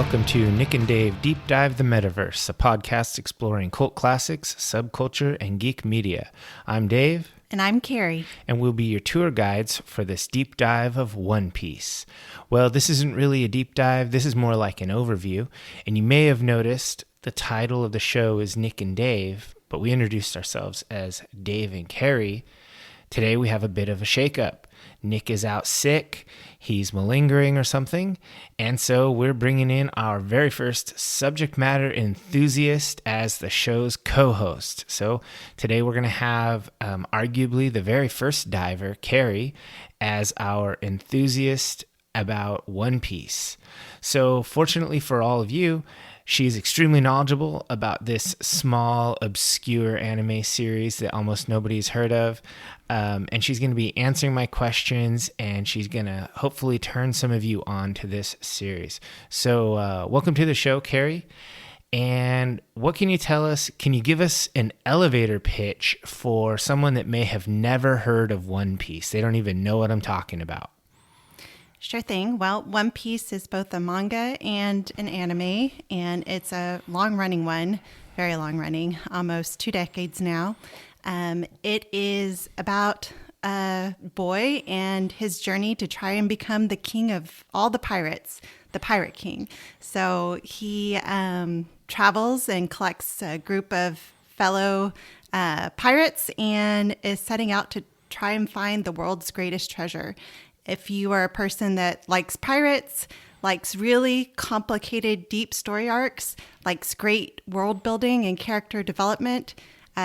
Welcome to Nick and Dave Deep Dive the Metaverse, a podcast exploring cult classics, subculture, and geek media. I'm Dave. And I'm Kerry. And we'll be your tour guides for this deep dive of One Piece. Well, this isn't really a deep dive. This is more like an overview. And you may have noticed the title of the show is Nick and Dave, but we introduced ourselves as Dave and Kerry. Today we have a bit of a shakeup. Nick is out sick, he's malingering or something, and so we're bringing in our very first subject matter enthusiast as the show's co-host. So today we're going to have arguably the very first diver, Kerry, as our enthusiast about One Piece. So fortunately for all of you, she's extremely knowledgeable about this small, obscure anime series that almost nobody's heard of. And she's going to be answering my questions, and she's going to hopefully turn some of you on to this series. So welcome to the show, Kerry. And what can you tell us? Can you give us an elevator pitch for someone that may have never heard of One Piece? They don't even know what I'm talking about. Sure thing. Well, One Piece is both a manga and an anime, and it's a long-running one, very long-running, almost 2 decades now. It is about a boy and his journey to try and become the king of all the pirates, the Pirate King. So he travels and collects a group of fellow pirates and is setting out to try and find the world's greatest treasure. If you are a person that likes pirates, likes really complicated, deep story arcs, likes great world building and character development,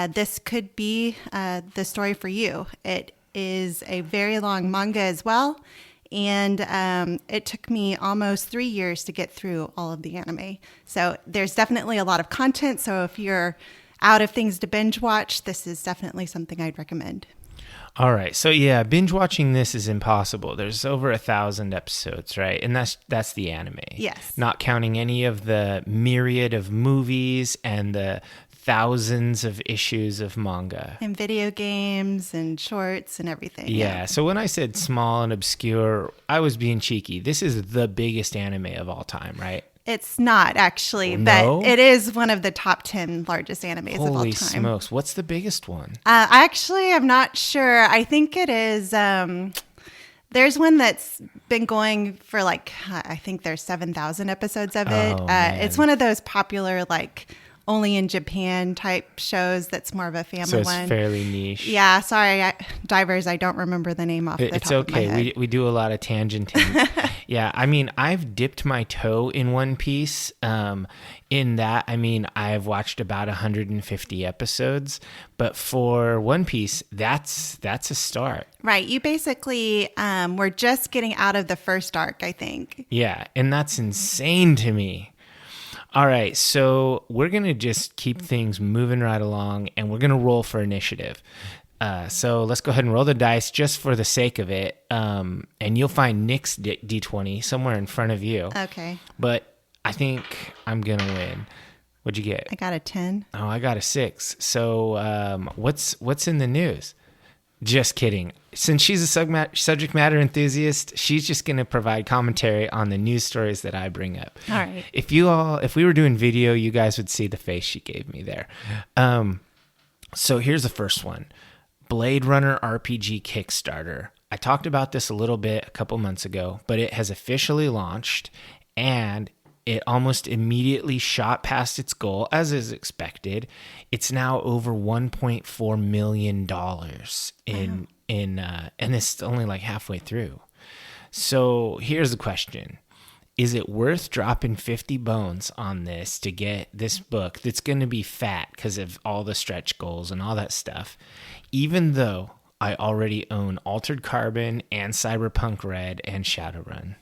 this could be the story for you. It is a very long manga as well, and it took me almost 3 years to get through all of the anime. So there's definitely a lot of content, so if you're out of things to binge watch, this is definitely something I'd recommend. All right. So yeah, binge watching this is impossible. There's over 1,000 episodes, right? And that's the anime. Yes. Not counting any of the myriad of movies and the thousands of issues of manga. And video games and shorts and everything. Yeah. So when I said small and obscure, I was being cheeky. This is the biggest anime of all time, right? It's not actually, No? but it is one of the top 10 largest animes of all time. Holy smokes. What's the biggest one? I'm not sure. I think it is, there's one that's been going for I think there's 7,000 episodes of it. Oh, man. It's one of those popular, only in Japan type shows that's more of a family one. So it's fairly niche. Yeah, sorry, divers, I don't remember the name off the top of my head. We do a lot of tangenting. Yeah, I mean, I've dipped my toe in One Piece. In that, I mean, I've watched about 150 episodes, but for One Piece, that's a start. Right, you basically were just getting out of the first arc, I think. Yeah, and that's insane to me. All right, so we're going to just keep things moving right along, and we're going to roll for initiative. So let's go ahead and roll the dice just for the sake of it, and you'll find Nick's D20 somewhere in front of you. Okay. But I think I'm going to win. What'd you get? I got a 10. Oh, I got a 6. So what's in the news? Just kidding. Since she's a subject matter enthusiast, she's just going to provide commentary on the news stories that I bring up. All right. If we were doing video, you guys would see the face she gave me there. So here's the first one. Blade Runner RPG Kickstarter. I talked about this a little bit a couple months ago, but it has officially launched, and it almost immediately shot past its goal, as is expected. It's now over $1.4 million and it's only halfway through. So here's the question. Is it worth dropping 50 bones on this to get this book that's going to be fat because of all the stretch goals and all that stuff, even though I already own Altered Carbon and Cyberpunk Red and Shadowrun?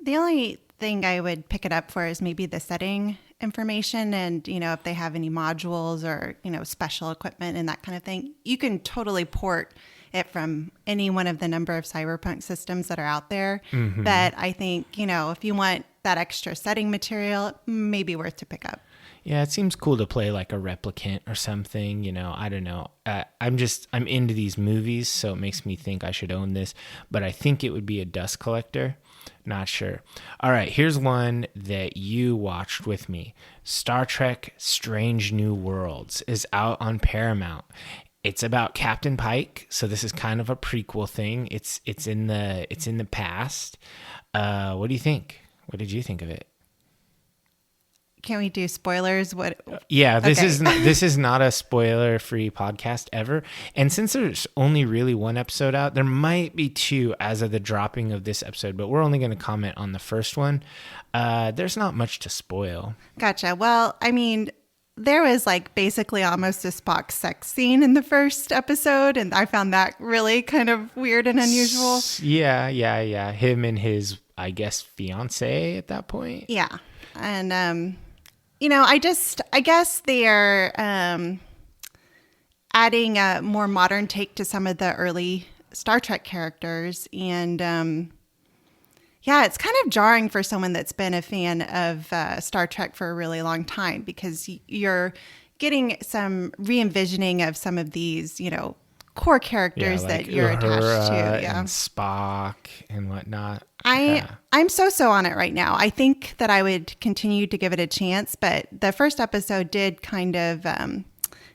The only thing I would pick it up for is maybe the setting information and, if they have any modules or, special equipment and that kind of thing. You can totally port it from any one of the number of Cyberpunk systems that are out there. Mm-hmm. But I think, if you want that extra setting material, it may be worth to pick up. Yeah, it seems cool to play like a replicant or something, I don't know. I'm into these movies, so it makes me think I should own this, but I think it would be a dust collector. Not sure. All right, here's one that you watched with me. Star Trek Strange New Worlds is out on Paramount. It's about Captain Pike, so this is kind of a prequel thing. It's in the past. What do you think? What did you think of it? Can we do spoilers? Yeah, this Okay. is not a spoiler-free podcast ever. And since there's only really one episode out, there might be two as of the dropping of this episode, but we're only going to comment on the first one. There's not much to spoil. Gotcha. Well, I mean, there was like basically almost a Spock sex scene in the first episode, and I found that really kind of weird and unusual. Yeah. Him and his, I guess, fiance at that point. Yeah. And, I guess they're adding a more modern take to some of the early Star Trek characters. And it's kind of jarring for someone that's been a fan of Star Trek for a really long time, because you're getting some re-envisioning of some of these, core characters that you're attached to. Yeah. And Spock and whatnot. I'm so on it right now. I think that I would continue to give it a chance, but the first episode did kind of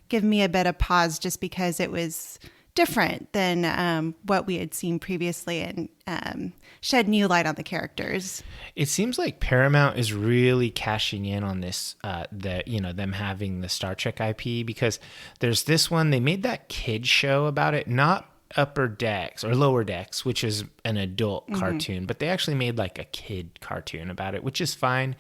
give me a bit of pause, just because it was different than what we had seen previously, and shed new light on the characters. It seems like Paramount is really cashing in on this, them having the Star Trek IP, because there's this one, they made that kid show about it, not Upper Decks or Lower Decks, which is an adult cartoon, but they actually made like a kid cartoon about it, which is fine.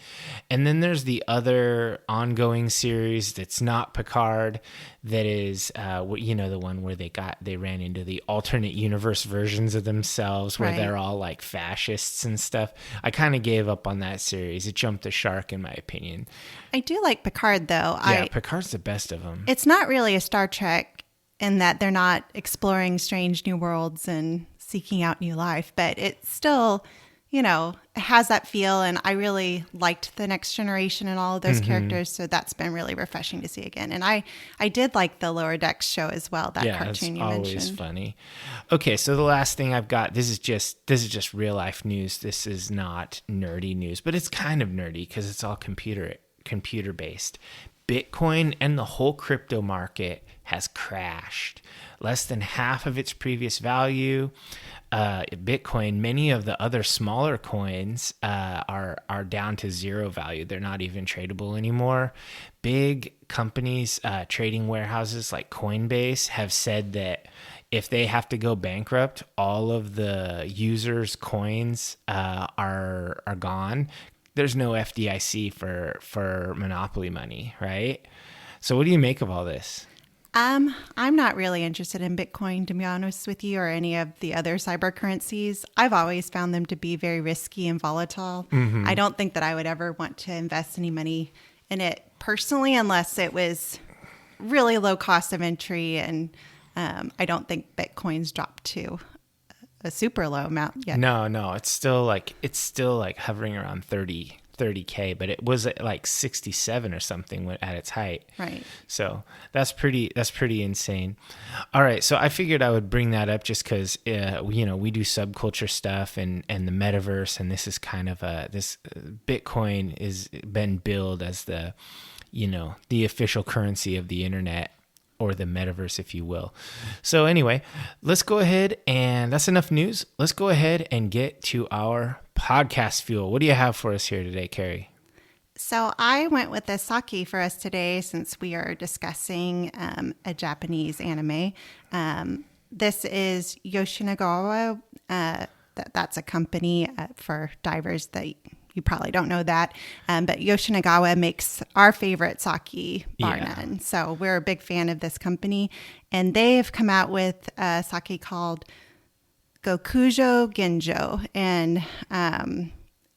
And then there's the other ongoing series that's not Picard, that is the one where they ran into the alternate universe versions of themselves, where they're all like fascists and stuff. I kind of gave up on that series. It jumped the shark, in my opinion. I do like Picard, though. Yeah, Picard's the best of them. It's not really a Star Trek in that they're not exploring strange new worlds and seeking out new life, but it still, has that feel. And I really liked The Next Generation and all of those characters. So that's been really refreshing to see again. And I did like the Lower Decks show as well, that cartoon you mentioned. Yeah, it's always funny. Okay, so the last thing I've got, this is just real life news. This is not nerdy news, but it's kind of nerdy because it's all computer based. Bitcoin and the whole crypto market has crashed. Less than half of its previous value. Bitcoin, many of the other smaller coins are down to zero value. They're not even tradable anymore. Big companies, trading warehouses like Coinbase, have said that if they have to go bankrupt, all of the users' coins are gone. There's no FDIC for monopoly money, right? So what do you make of all this? I'm not really interested in Bitcoin, to be honest with you, or any of the other cyber currencies. I've always found them to be very risky and volatile. I don't think that I would ever want to invest any money in it personally, unless it was really low cost of entry. And I don't think Bitcoin's dropped to a super low amount yet. No, it's still like hovering around 30K, but it was at like 67 or something at its height. Right. So that's pretty insane. All right. So I figured I would bring that up just because, we do subculture stuff and the metaverse, and this is kind of this Bitcoin is been billed as the official currency of the internet, or the metaverse, if you will. So anyway, let's go ahead, and that's enough news. Let's go ahead and get to our podcast fuel. What do you have for us here today, Carrie? So I went with a sake for us today, since we are discussing a Japanese anime. This is Yoshinagawa. That's a company for divers that you probably don't know that. But Yoshinagawa makes our favorite sake, bar none. So we're a big fan of this company. And they've come out with a sake called Gokujo Genjo. And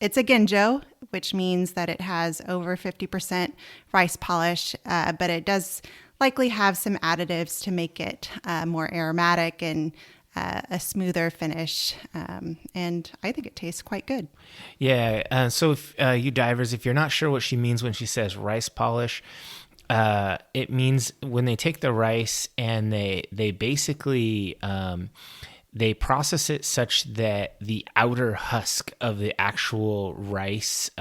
it's a Genjo, which means that it has over 50% rice polish. But it does likely have some additives to make it more aromatic and a smoother finish, and I think it tastes quite good. Yeah, so if you divers, if you're not sure what she means when she says rice polish, it means when they take the rice and they basically they process it such that the outer husk of the actual rice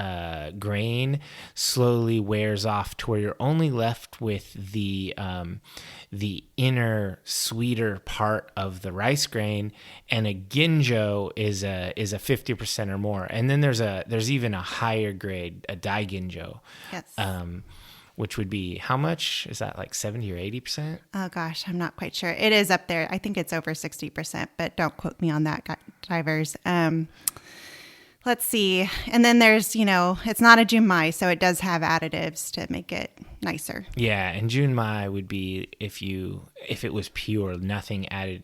grain slowly wears off to where you're only left with the inner sweeter part of the rice grain, and a ginjo is a 50% or more, and then there's even a higher grade, a daiginjo. Yes. Which would be, how much is that, like 70 or 80%? Oh gosh, I'm not quite sure. It is up there. I think it's over 60%, but don't quote me on that, divers. Let's see. And then there's, it's not a junmai, so it does have additives to make it nicer. Yeah, and junmai would be if it was pure, nothing added.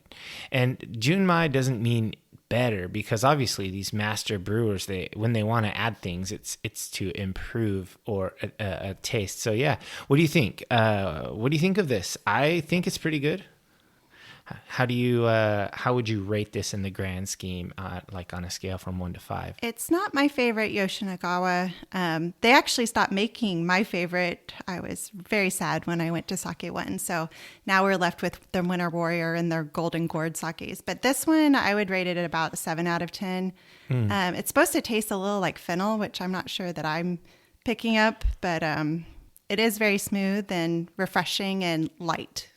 And junmai doesn't mean better, because obviously these master brewers, when they want to add things, it's to improve or a taste. So yeah, what do you think? What do you think of this? I think it's pretty good. How would you rate this in the grand scheme, like on a scale from 1 to 5? It's not my favorite Yoshinagawa. They actually stopped making my favorite. I was very sad when I went to Sake One. So now we're left with the Winter Warrior and their Golden Gourd sakes. But this one, I would rate it at about a 7 out of 10. It's supposed to taste a little like fennel, which I'm not sure that I'm picking up. But it is very smooth and refreshing and light.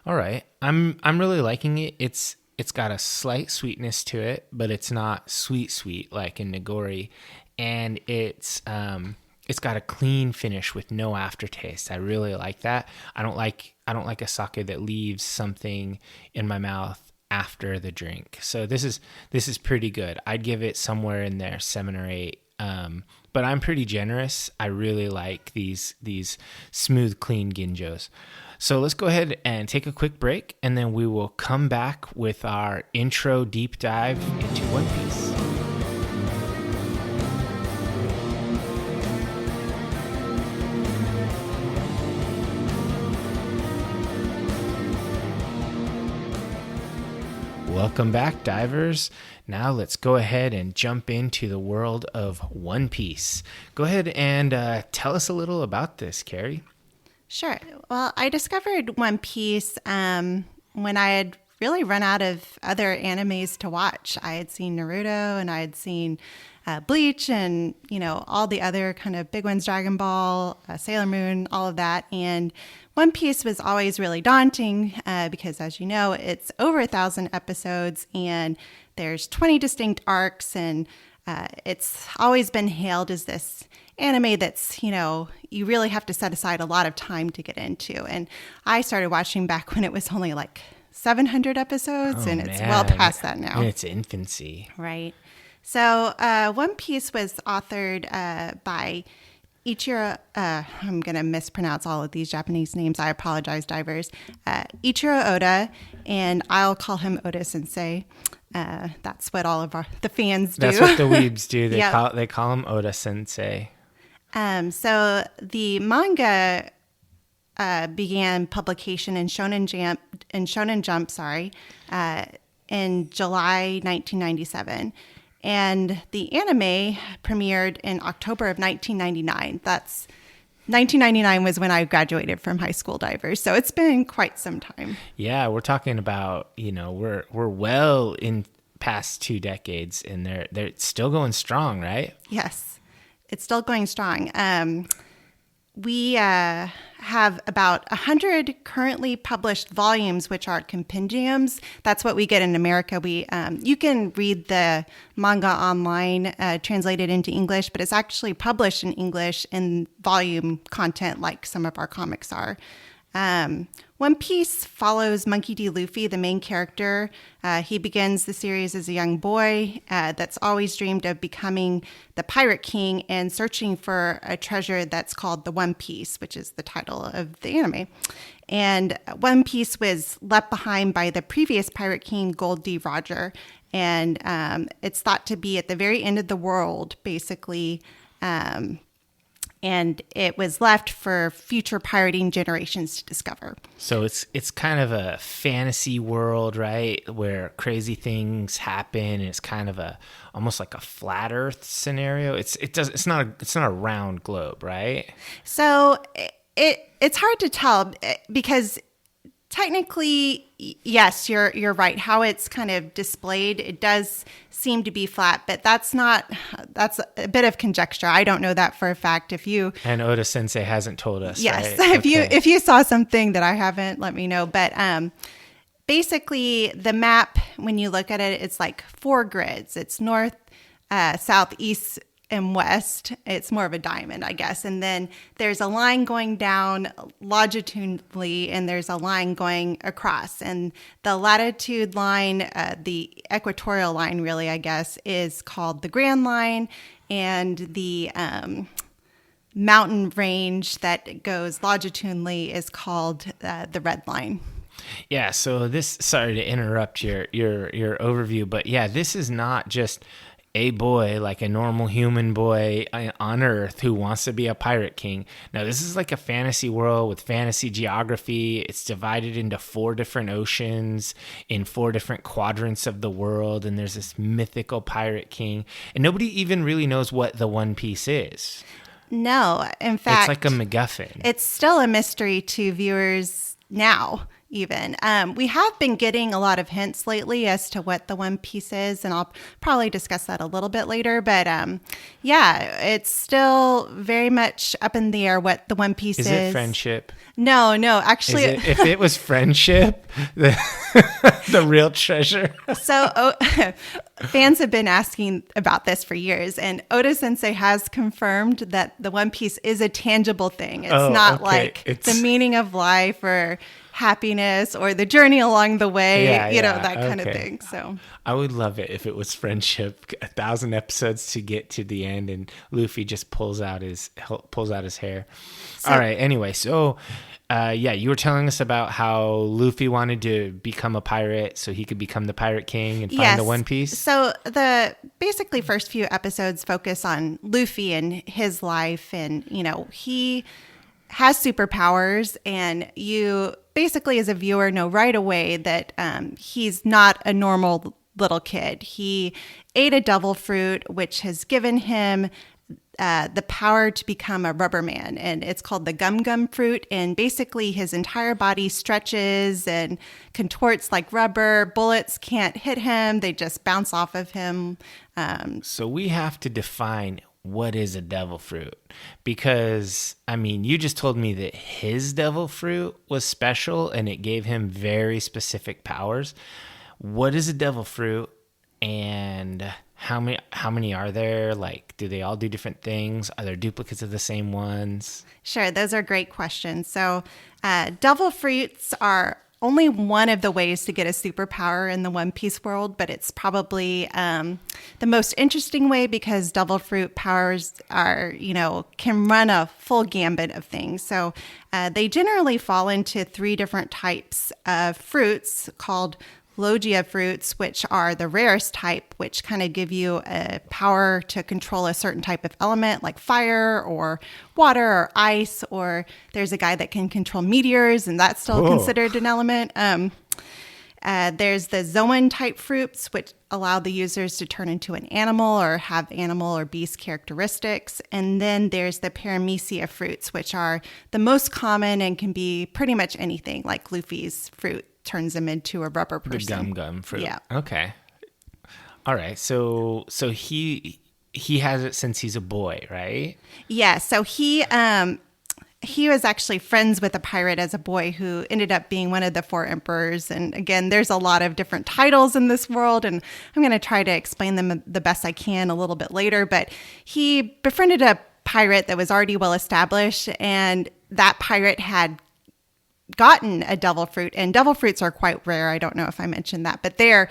All right. I'm really liking it. It's got a slight sweetness to it, but it's not sweet like in Nigori, and it's got a clean finish with no aftertaste. I really like that. I don't like a sake that leaves something in my mouth after the drink. So this is pretty good. I'd give it somewhere in there 7 or 8. But I'm pretty generous. I really like these smooth, clean ginjos. So let's go ahead and take a quick break, and then we will come back with our intro deep dive into One Piece. Welcome back, divers. Now let's go ahead and jump into the world of One Piece. Go ahead and tell us a little about this, Kerry. Sure. Well, I discovered One Piece when I had really run out of other animes to watch. I had seen Naruto, and I had seen Bleach, and all the other kind of big ones, Dragon Ball, Sailor Moon, all of that. And One Piece was always really daunting because, as you know, it's over 1,000 episodes, and there's 20 distinct arcs, and it's always been hailed as this anime that's, you really have to set aside a lot of time to get into. And I started watching back when it was only like 700 episodes, and it's well past that now. In its infancy. Right. So One Piece was authored by Eiichiro, I'm going to mispronounce all of these Japanese names. I apologize, divers. Eiichiro Oda, and I'll call him Oda Sensei. That's what all of the fans do. That's what the weebs do. Yep. They call him Oda Sensei. So the manga began publication in Shonen Jump, in July 1997. And the anime premiered in October of 1999. 1999 was when I graduated from high school, divers. So it's been quite some time. Yeah, we're talking about, we're well in past 2 decades, and they're still going strong, right? Yes, it's still going strong. We have about 100 currently published volumes, which are compendiums. That's what we get in America. You can read the manga online, translated into English, but it's actually published in English in volume content like some of our comics are. One Piece follows Monkey D. Luffy, the main character. He begins the series as a young boy that's always dreamed of becoming the Pirate King and searching for a treasure that's called the One Piece, which is the title of the anime. And One Piece was left behind by the previous Pirate King, Gold D. Roger. And it's thought to be at the very end of the world, basically. And it was left for future pirating generations to discover. So it's kind of a fantasy world, right, where crazy things happen, and it's kind of almost like a flat Earth scenario. It's not a round globe, right? So it's hard to tell because Technically, yes, you're right. How it's kind of displayed, it does seem to be flat, but that's a bit of conjecture. I don't know that for a fact. And Oda Sensei hasn't told us. Yes, right? if you saw something that I haven't, let me know. But basically, the map, when you look at it, it's like 4 grids. It's north, south, east, and west. It's more of a diamond, I guess. And then there's a line going down longitudinally, and there's a line going across. And the latitude line, the equatorial line, really, I guess, is called the Grand Line, and the mountain range that goes longitudinally is called the Red Line. Yeah, so sorry to interrupt your overview, but yeah, this is not just a boy, like a normal human boy on Earth who wants to be a pirate king. Now, this is like a fantasy world with fantasy geography. It's divided into 4 different oceans in 4 different quadrants of the world, and there's this mythical pirate king, and nobody even really knows what the One Piece is. No, in fact, it's like a MacGuffin. It's still a mystery to viewers now. Even. We have been getting a lot of hints lately as to what the One Piece is, and I'll probably discuss that a little bit later. But yeah, it's still very much up in the air what the One Piece is. Is it friendship? No, actually. If it was friendship, the real treasure. So fans have been asking about this for years, and Oda Sensei has confirmed that the One Piece is a tangible thing. It's not like the meaning of life or happiness or the journey along the way, that kind of thing. So I would love it if it was friendship, 1,000 episodes to get to the end, and Luffy just pulls out his hair. All right. Anyway, so you were telling us about how Luffy wanted to become a pirate so he could become the Pirate King and find the One Piece. So the basically first few episodes focus on Luffy and his life, and he has superpowers, and you basically as a viewer know right away that he's not a normal little kid. He ate a devil fruit, which has given him the power to become a rubber man, and it's called the gum fruit, and basically his entire body stretches and contorts like rubber. Bullets can't hit him, they just bounce off of him. So we have to define what is a devil fruit, because you just told me that his devil fruit was special and it gave him very specific powers. What is a devil fruit, and how many are there? Like, do they all do different things? Are there duplicates of the same ones? Sure, those are great questions. So devil fruits are only one of the ways to get a superpower in the One Piece world, but it's probably the most interesting way, because devil fruit powers can run a full gambit of things. So they generally fall into 3 different types of fruits called Logia fruits, which are the rarest type, which kind of give you a power to control a certain type of element like fire or water or ice, or there's a guy that can control meteors, and that's still considered an element. There's the Zoan type fruits, which allow the users to turn into an animal or have animal or beast characteristics. And then there's the Paramecia fruits, which are the most common and can be pretty much anything, like Luffy's fruit turns him into a rubber person. The gum fruit. Yeah. Okay. All right. So he has it since he's a boy, right? Yeah. So he was actually friends with a pirate as a boy who ended up being one of the 4 emperors. And again, there's a lot of different titles in this world, and I'm going to try to explain them the best I can a little bit later. But he befriended a pirate that was already well established, and that pirate had gotten a devil fruit, and devil fruits are quite rare. I don't know if I mentioned that, but they're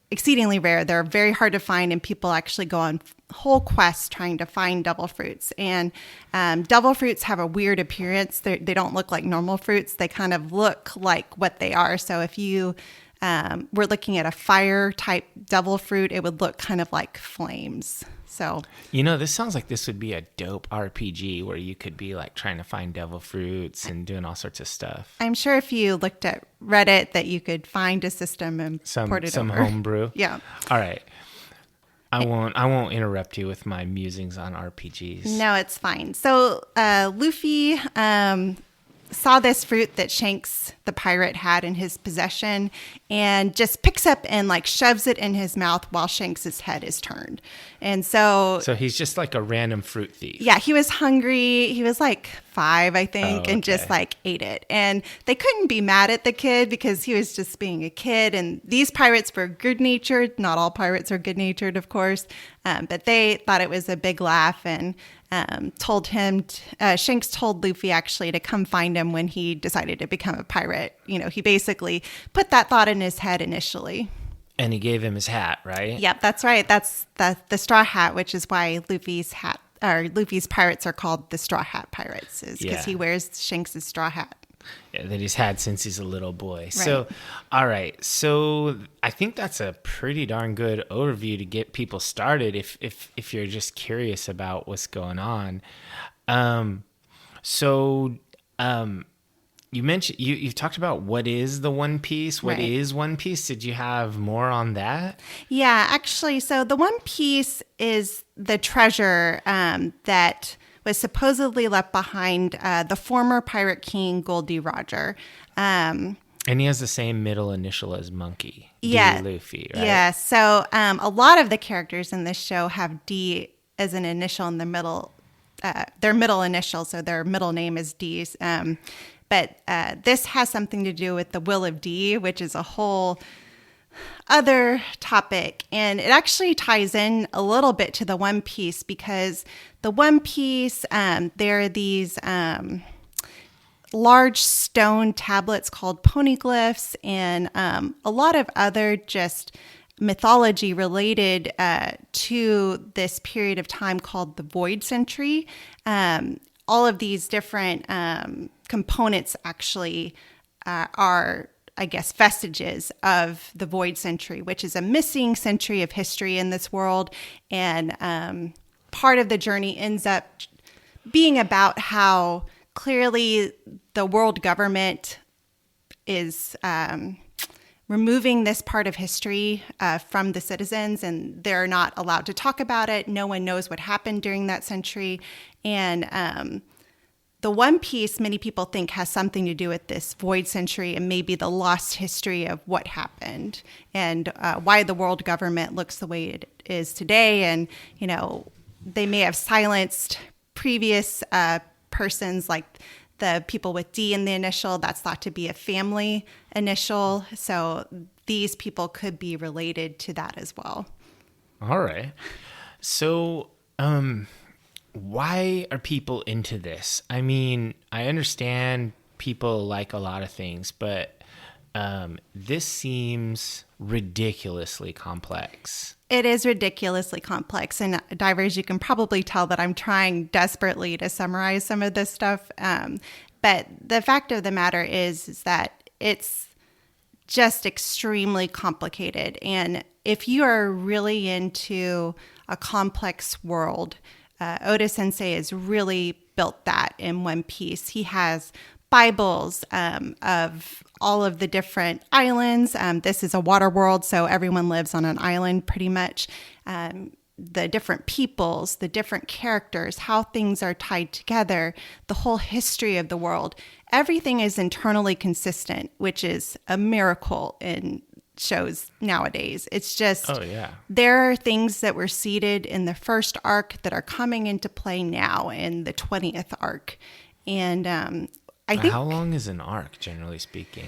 exceedingly rare. They're very hard to find, and people actually go on whole quests trying to find devil fruits. And devil fruits have a weird appearance. They don't look like normal fruits. They kind of look like what they are. So if you were looking at a fire type devil fruit, it would look kind of like flames. So, this sounds like this would be a dope RPG where you could be like trying to find devil fruits and doing all sorts of stuff. I'm sure if you looked at Reddit that you could find a system and port it some over. homebrew. Yeah. All right. I won't interrupt you with my musings on RPGs. No, it's fine. So Luffy saw this fruit that Shanks the pirate had in his possession and just picks up and like shoves it in his mouth while Shanks's head is turned. And so he's just like a random fruit thief. Yeah, he was hungry. He was like 5, I think, and just like ate it. And they couldn't be mad at the kid because he was just being a kid. And these pirates were good-natured. Not all pirates are good-natured, of course. But they thought it was a big laugh and told him, Shanks told Luffy actually to come find him when he decided to become a pirate. You know, he basically put that thought in his head initially. And he gave him his hat, right? Yep, that's right. That's the straw hat, which is why Luffy's pirates are called the Straw Hat Pirates, is because he wears Shanks' straw hat. Yeah, that he's had since he's a little boy. Right. So, all right. So I think that's a pretty darn good overview to get people started if you're just curious about what's going on. You mentioned you've talked about what is the One Piece. What is One Piece? Did you have more on that? Yeah, actually, so the One Piece is the treasure that was supposedly left behind the former pirate king Goldie Roger. And he has the same middle initial as Monkey. Yeah, D. Luffy, right? Yeah. So a lot of the characters in this show have D as an initial in the middle. Their middle initial, so their middle name is D's. But this has something to do with the Will of D, which is a whole other topic. And it actually ties in a little bit to the One Piece because the One Piece, there are these large stone tablets called poneglyphs and a lot of other just mythology related to this period of time called the Void Century. All of these different components actually are, I guess, vestiges of the Void Century, which is a missing century of history in this world. And part of the journey ends up being about how clearly the world government is removing this part of history from the citizens, and they're not allowed to talk about it. No one knows what happened during that century. And the One Piece, many people think, has something to do with this Void Century and maybe the lost history of what happened and why the world government looks the way it is today. And, you know, they may have silenced previous persons like the people with D in the initial. That's thought to be a family initial. So these people could be related to that as well. All right. So, why are people into this? I mean, I understand people like a lot of things, but this seems ridiculously complex. It is ridiculously complex. And divers, you can probably tell that I'm trying desperately to summarize some of this stuff. But the fact of the matter is that it's just extremely complicated. And if you are really into a complex world, Oda Sensei has really built that in One Piece. He has Bibles of all of the different islands. This is a water world, so everyone lives on an island pretty much. The different peoples, the different characters, how things are tied together, the whole history of the world. Everything is internally consistent, which is a miracle in shows nowadays. It's just, there are things that were seeded in the first arc that are coming into play now in the 20th arc. And I think... How long is an arc, generally speaking?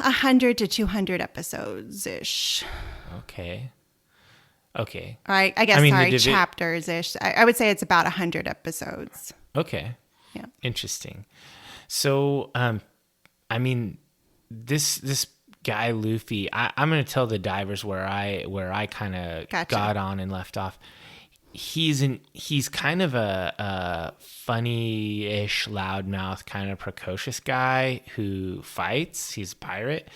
100 to 200 episodes-ish. Okay. All right. I guess, chapters-ish. I would say it's about 100 episodes. Okay. Yeah. Interesting. So, I mean, this guy Luffy, I'm going to tell the divers where I kind of got on and left off. He's kind of a funny-ish, loudmouth, kind of precocious guy who fights. He's a pirate,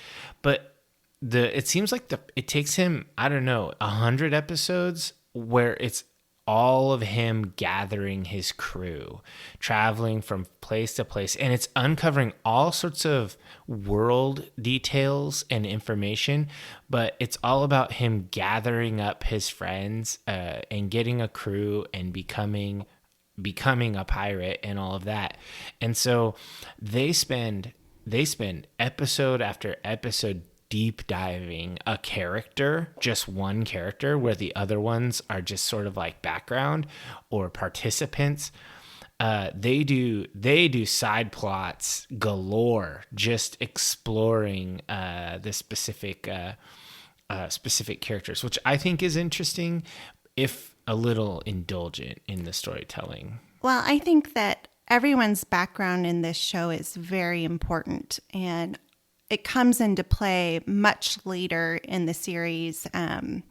but it seems like it takes him, I don't know, 100 episodes where it's all of him gathering his crew, traveling from place to place, and it's uncovering all sorts of world details and information, but it's all about him gathering up his friends and getting a crew and becoming becoming a pirate and all of that. And so they spend episode after episode deep diving a character, just one character, where the other ones are just sort of like background or participants. They do side plots galore, just exploring the specific characters, which I think is interesting, if a little indulgent in the storytelling. Well, I think that everyone's background in this show is very important, and it comes into play much later in the series. I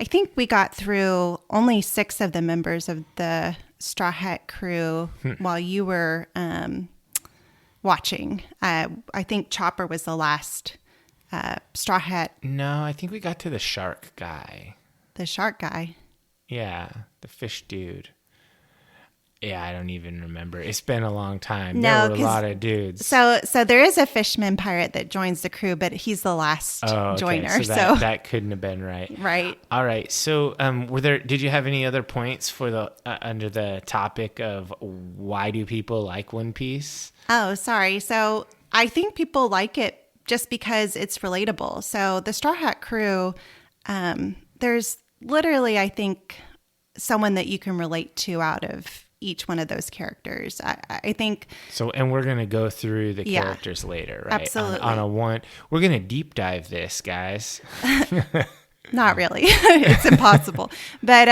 think we got through only 6 of the members of the Straw Hat crew while you were watching. I think Chopper was the last Straw Hat. No, I think we got to the shark guy. The shark guy? Yeah, the fish dude. Yeah, I don't even remember. It's been a long time. No, there were a lot of dudes. So there is a fisherman pirate that joins the crew, but he's the last joiner. So that couldn't have been right. Right. All right. So did you have any other points for the under the topic of why do people like One Piece? Oh, sorry. So I think people like it just because it's relatable. So the Straw Hat crew, there's literally, I think, someone that you can relate to out of each one of those characters. I think so. And we're going to go through the characters later, right? Absolutely. We're going to deep dive this, guys. Not really. It's impossible. But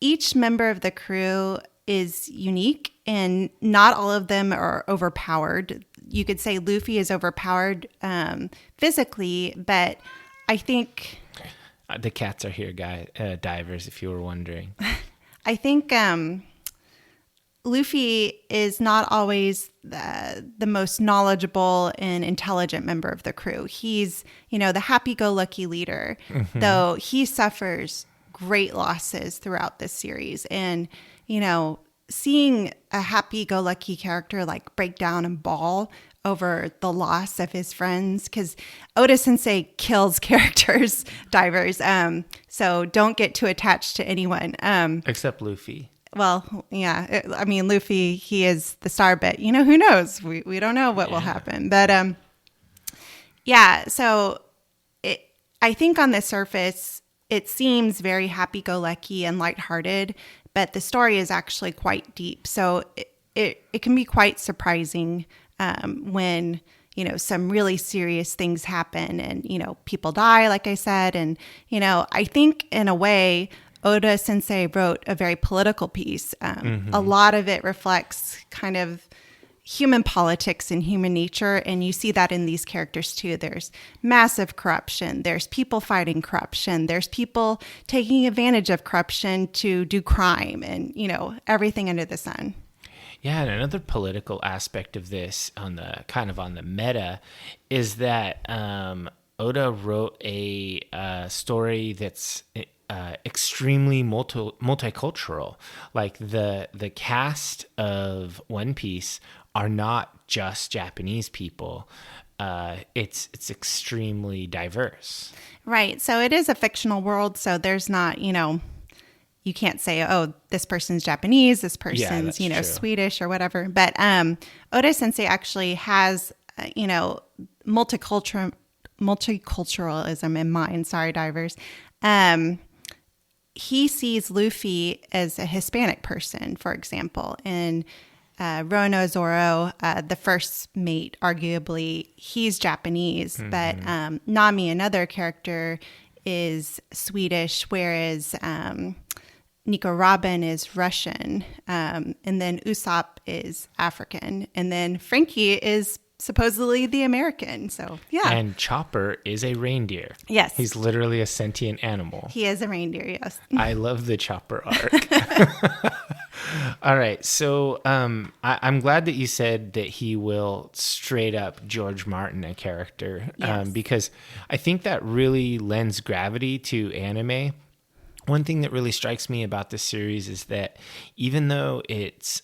each member of the crew is unique, and not all of them are overpowered. You could say Luffy is overpowered physically, but I think the cats are here, divers, if you were wondering. I think Luffy is not always the most knowledgeable and intelligent member of the crew. He's, the happy-go-lucky leader, though he suffers great losses throughout this series. And, seeing a happy-go-lucky character like break down and bawl over the loss of his friends, because Oda Sensei kills characters, divers. So don't get too attached to anyone. Except Luffy. Well, yeah. Luffy, he is the star, but who knows? We don't know what will happen. But so I think on the surface, it seems very happy-go-lucky and lighthearted, but the story is actually quite deep. So it can be quite surprising when, some really serious things happen and, people die, like I said. And, I think in a way, Oda Sensei wrote a very political piece. A lot of it reflects kind of human politics and human nature, and you see that in these characters too. There's massive corruption. There's people fighting corruption. There's people taking advantage of corruption to do crime, and everything under the sun. Yeah, and another political aspect of this on the meta is that Oda wrote a story that's extremely multicultural. Like the cast of One Piece are not just Japanese people. It's extremely diverse. Right. So it is a fictional world. So there's not, you can't say, oh, this person's Japanese, this person's, true. Swedish or whatever. But Oda Sensei actually has, multiculturalism in mind. Sorry, divers. He sees Luffy as a Hispanic person, for example. And Rono Zoro, the first mate, arguably, he's Japanese. But Nami, another character, is Swedish, whereas Nico Robin is Russian. And then Usopp is African. And then Frankie is supposedly the American. So, yeah. And Chopper is a reindeer. Yes. He's literally a sentient animal. He is a reindeer, yes. I love the Chopper arc. All right. So I'm glad that you said that he will straight up George Martin a character, because I think that really lends gravity to anime. One thing that really strikes me about this series is that even though it's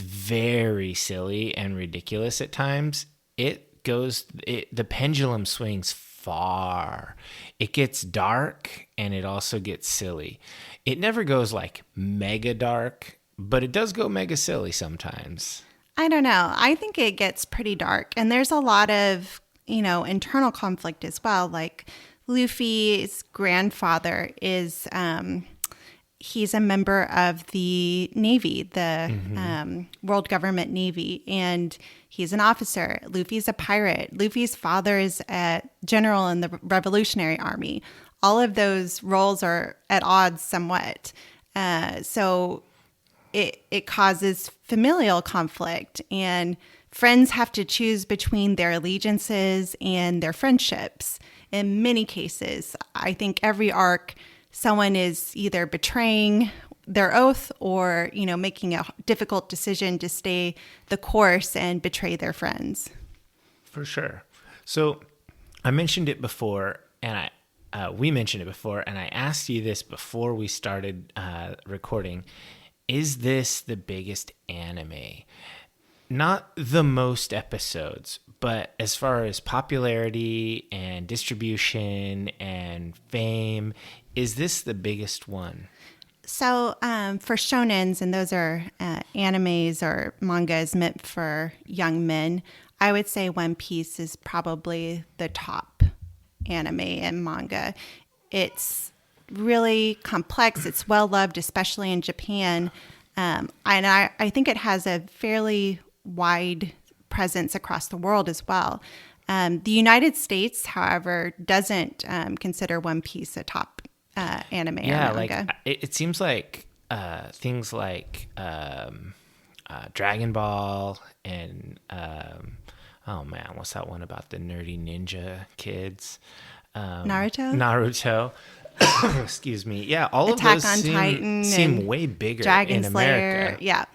very silly and ridiculous at times, the pendulum swings far. It gets dark and it also gets silly. It never goes like mega dark, but it does go mega silly sometimes. I don't know. I think it gets pretty dark, and there's a lot of, internal conflict as well. Like Luffy's grandfather is, he's a member of the Navy, the World Government Navy, and he's an officer. Luffy's a pirate. Luffy's father is a general in the Revolutionary Army. All of those roles are at odds somewhat. So it causes familial conflict, and friends have to choose between their allegiances and their friendships. In many cases, I think every arc, someone is either betraying their oath or, making a difficult decision to stay the course and betray their friends. For sure. So I mentioned it before, and we mentioned it before, and I asked you this before we started recording. Is this the biggest anime? Not the most episodes, but as far as popularity and distribution and fame, is this the biggest one? So for shonens, and those are animes or mangas meant for young men, I would say One Piece is probably the top anime and manga. It's really complex. It's well loved, especially in Japan. And I think it has a fairly wide presence across the world as well. The United States, however, doesn't consider One Piece a top anime or manga. It seems like things like Dragon Ball and what's that one about the nerdy ninja kids? Naruto. Excuse me. Yeah, all Attack of on those Titan seem way bigger Dragon in America. Slayer, yeah.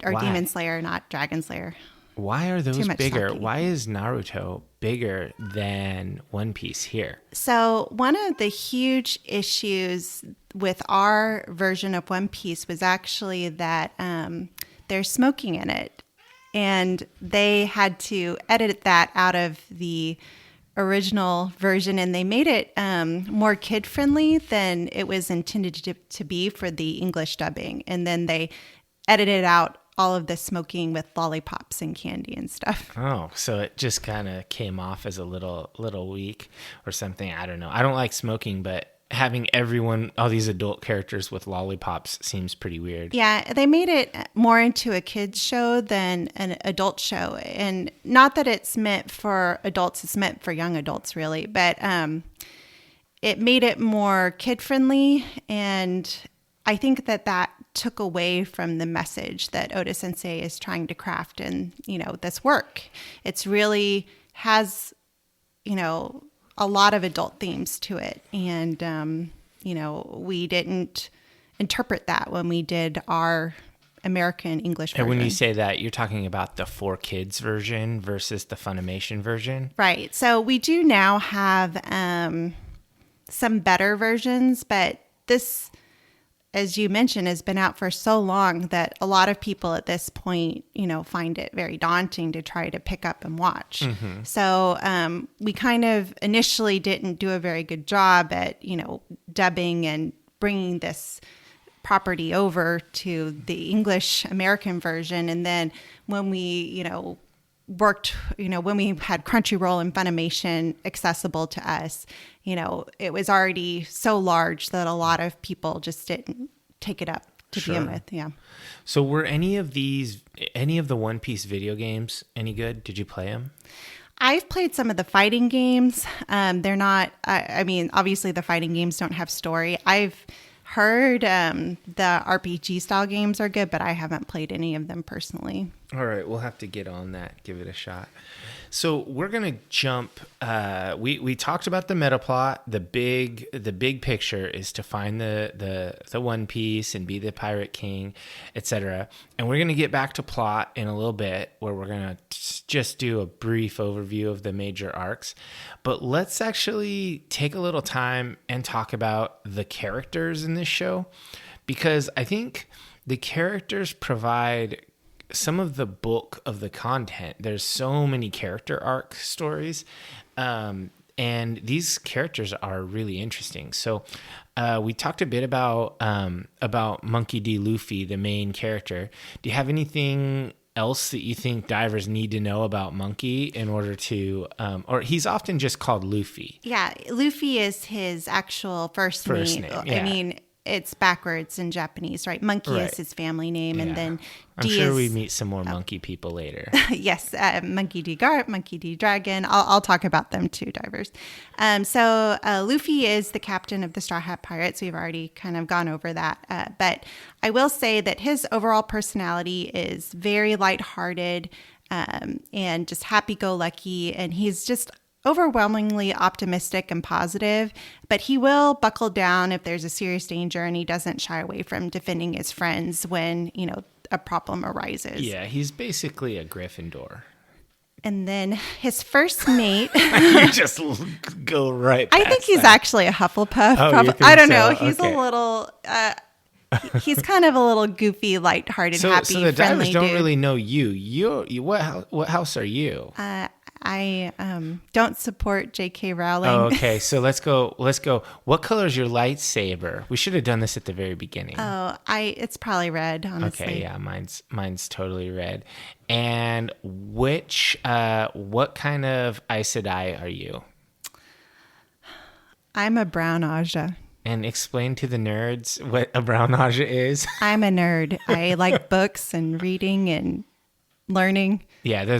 Or Why? Demon Slayer, not Dragon Slayer. Why are those bigger? Talking. Why is Naruto bigger than One Piece here? So one of the huge issues with our version of One Piece was actually that there's smoking in it. And they had to edit that out of the original version, and they made it more kid-friendly than it was intended to be for the English dubbing. And then they edited out all of the smoking with lollipops and candy and stuff. Oh, so it just kind of came off as a little weak or something. I don't know. I don't like smoking, but having all these adult characters with lollipops seems pretty weird. Yeah, they made it more into a kids show than an adult show. And not that it's meant for adults, it's meant for young adults really, but it made it more kid-friendly, and I think that took away from the message that Oda Sensei is trying to craft in, this work. It's really has, a lot of adult themes to it. And, we didn't interpret that when we did our American English version. And when you say that, you're talking about the 4Kids version versus the Funimation version? Right. So we do now have some better versions, but this, as you mentioned, has been out for so long that a lot of people at this point, find it very daunting to try to pick up and watch. Mm-hmm. So we kind of initially didn't do a very good job at, dubbing and bringing this property over to the English American version. And then when we, worked, when we had Crunchyroll and Funimation accessible to us, it was already so large that a lot of people just didn't take it up to begin with. Yeah. So were any of the One Piece video games any good? Did you play them? I've played some of the fighting games. They're not, obviously the fighting games don't have story. I've heard the RPG style games are good, but I haven't played any of them personally. All right, we'll have to get on that, give it a shot. So we're gonna jump. We talked about the meta plot. The big picture is to find the One Piece and be the Pirate King, etc. And we're gonna get back to plot in a little bit, where we're gonna just do a brief overview of the major arcs. But let's actually take a little time and talk about the characters in this show, because I think the characters provide some of the bulk of the content. There's so many character arc stories, and And these characters are really interesting. So we talked a bit about Monkey D. Luffy, the main character. Do you have anything else that you think divers need to know about Monkey in order to, or he's often just called Luffy. Yeah, Luffy is his actual first name. Yeah. I mean, it's backwards in Japanese, right? Monkey is his family name, and then I'm sure we meet some more monkey people later. Yes, Monkey D. Garp, Monkey D. Dragon. I'll talk about them too, divers. So Luffy is the captain of the Straw Hat Pirates. We've already kind of gone over that. But I will say that his overall personality is very lighthearted and just happy-go-lucky, and he's just overwhelmingly optimistic and positive, but he will buckle down if there's a serious danger, and he doesn't shy away from defending his friends when, a problem arises. Yeah, he's basically a Gryffindor. And then his first mate. You just go right past I think he's that. actually a Hufflepuff. Oh, you think I don't so? know. He's Okay. a little. He's kind of a little goofy, lighthearted, happy, so the friendly divers don't dude. really know you. You what house are you? I don't support J.K. Rowling. Oh, okay, so let's go. What color is your lightsaber? We should have done this at the very beginning. It's probably red, honestly. Okay, yeah, mine's totally red. And what kind of Aes Sedai are you? I'm a brown Aja. And explain to the nerds what a brown Aja is. I'm a nerd. I like books and reading and learning. Yeah, they're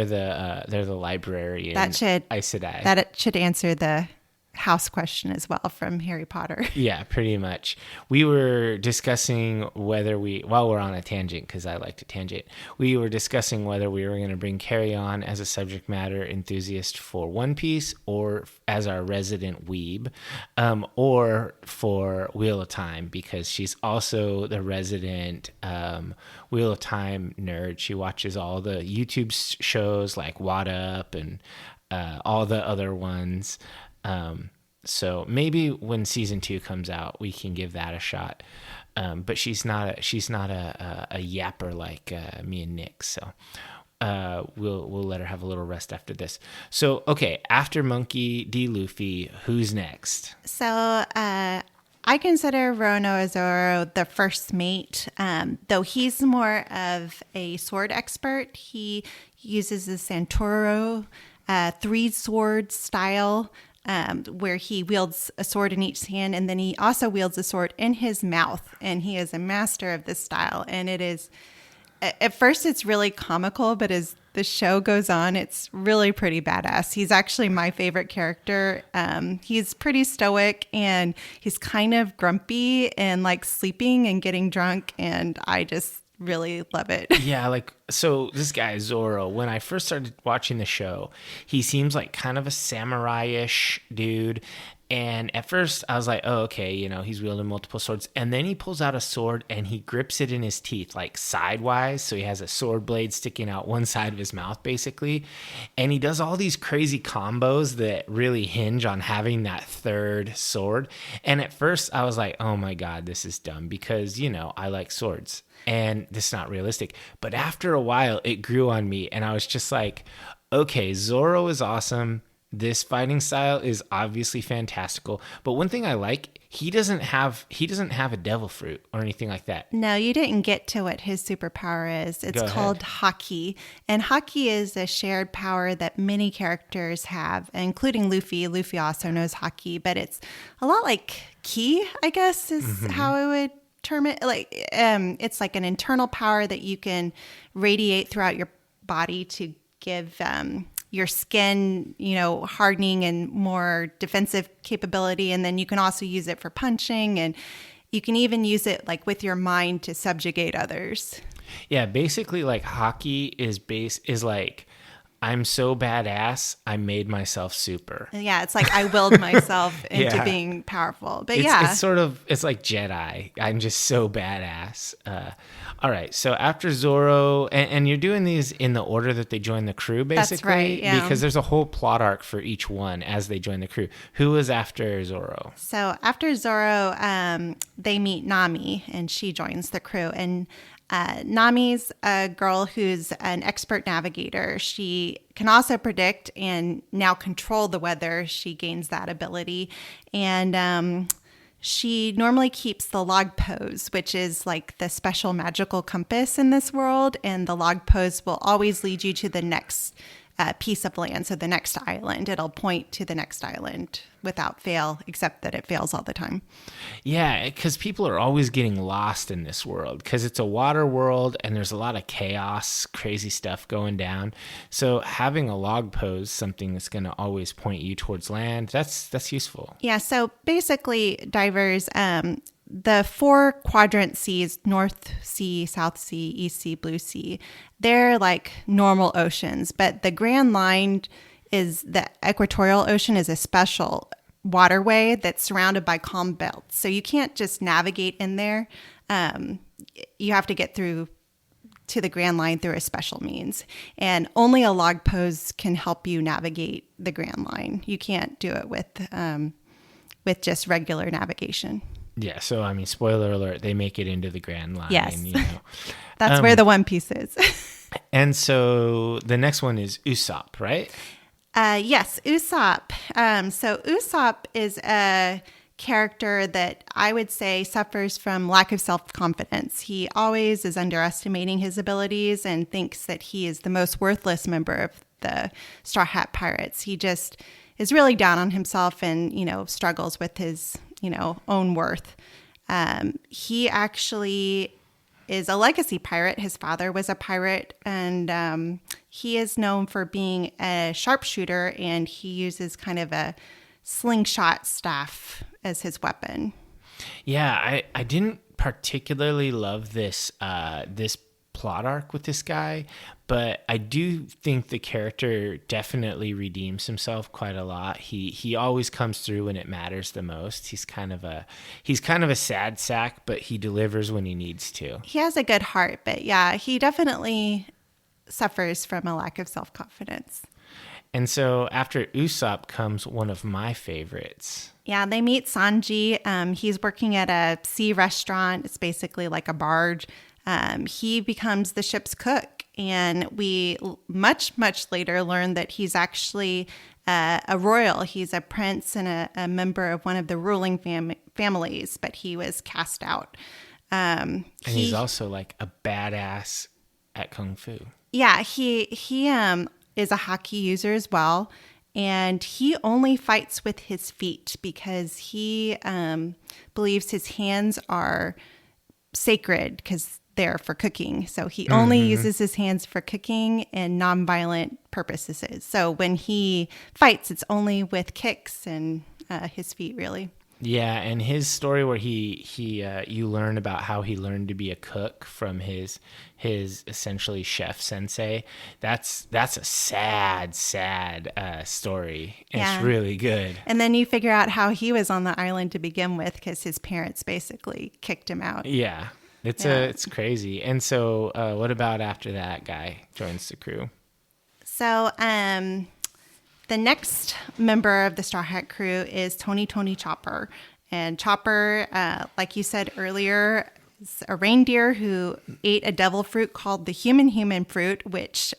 the librarian. That should Aes Sedai. That should answer the house question as well from Harry Potter. Yeah, pretty much. We were discussing whether while we're on a tangent, because I like to tangent, we were discussing whether we were going to bring Kerry on as a subject matter enthusiast for One Piece, or as our resident weeb, or for Wheel of Time, because she's also the resident Wheel of Time nerd. She watches all the YouTube shows like Wad Up and all the other ones. So maybe when season 2 comes out, we can give that a shot. But she's not a yapper like me and Nick. So we'll let her have a little rest after this. So okay, after Monkey D. Luffy, who's next? So I consider Rono Azoro the first mate, though he's more of a sword expert. He uses the Santoro 3-sword style, where he wields a sword in each hand, and then he also wields a sword in his mouth, and he is a master of this style. And it is, at first it's really comical, but as the show goes on, it's really pretty badass. He's actually my favorite character. He's pretty stoic, and he's kind of grumpy and like sleeping and getting drunk, and I just really love it. Yeah, so this guy Zoro, when I first started watching the show, he seems like kind of a samurai-ish dude. And at first I was like, oh, okay, he's wielding multiple swords. And then he pulls out a sword and he grips it in his teeth, like sidewise. So he has a sword blade sticking out one side of his mouth, basically. And he does all these crazy combos that really hinge on having that third sword. And at first I was like, oh my God, this is dumb, because, I like swords. And this is not realistic. But after a while, it grew on me. And I was just like, okay, Zoro is awesome. This fighting style is obviously fantastical. But one thing I like, he doesn't have a devil fruit or anything like that. No, you didn't get to what his superpower is. It's called Haki. And Haki is a shared power that many characters have, including Luffy. Luffy also knows Haki, but it's a lot like Ki, I guess, is how I would term it. It's like an internal power that you can radiate throughout your body to give your skin, hardening and more defensive capability. And then you can also use it for punching, and you can even use it with your mind to subjugate others. Yeah, basically hockey is like, I'm so badass, I made myself super. Yeah, it's like I willed myself into being powerful. But it's like Jedi. I'm just so badass. All right, so after Zoro, and you're doing these in the order that they join the crew, basically? That's right, yeah. Because there's a whole plot arc for each one as they join the crew. Who was after Zoro? So after Zoro, they meet Nami, and she joins the crew. And Nami's a girl who's an expert navigator. She can also predict and now control the weather. She gains that ability. And she normally keeps the log pose, which is like the special magical compass in this world. And the log pose will always lead you to the next piece of land, so the next island. It'll point to the next island without fail, except that it fails all the time. Yeah, because people are always getting lost in this world because it's a water world and there's a lot of chaos, crazy stuff going down. So having a log pose, something that's going to always point you towards land, that's useful. Yeah, so basically, divers, the 4 quadrant seas, North Sea, South Sea, East Sea, Blue Sea, they're like normal oceans, but the Grand Line is the equatorial ocean is a special waterway that's surrounded by calm belts. So you can't just navigate in there. You have to get through to the Grand Line through a special means. And only a log pose can help you navigate the Grand Line. You can't do it with just regular navigation. Yeah, so I mean, spoiler alert, they make it into the Grand Line. Yes. You know. That's where the One Piece is. And so the next one is Usopp, right? Yes, Usopp. So Usopp is a character that I would say suffers from lack of self-confidence. He always is underestimating his abilities and thinks that he is the most worthless member of the Straw Hat Pirates. He just is really down on himself and, struggles with his, own worth. He actually is a legacy pirate. His father was a pirate, and he is known for being a sharpshooter, and he uses kind of a slingshot staff as his weapon. Yeah, I didn't particularly love this this plot arc with this guy, but I do think the character definitely redeems himself quite a lot. He always comes through when it matters the most. He's kind of a sad sack, but he delivers when he needs to. He has a good heart, but yeah, he definitely suffers from a lack of self-confidence. And so after Usopp comes one of my favorites. Yeah, they meet Sanji. He's working at a sea restaurant. It's basically like a barge. He becomes the ship's cook, and we much later learn that he's actually a royal. He's a prince and a member of one of the ruling families, but he was cast out. And he's also like a badass at Kung Fu. Yeah, he is a hockey user as well, and he only fights with his feet because he believes his hands are sacred because they're for cooking. So he only uses his hands for cooking and nonviolent purposes. So when he fights, it's only with kicks and his feet, really. Yeah, and his story where he you learn about how he learned to be a cook from his essentially chef sensei. That's a sad story. And It's really good. And then you figure out how he was on the island to begin with because his parents basically kicked him out. Yeah. It's crazy. And so what about after that guy joins the crew? So the next member of the Straw Hat crew is Tony Chopper. And Chopper, like you said earlier, is a reindeer who ate a devil fruit called the human fruit, which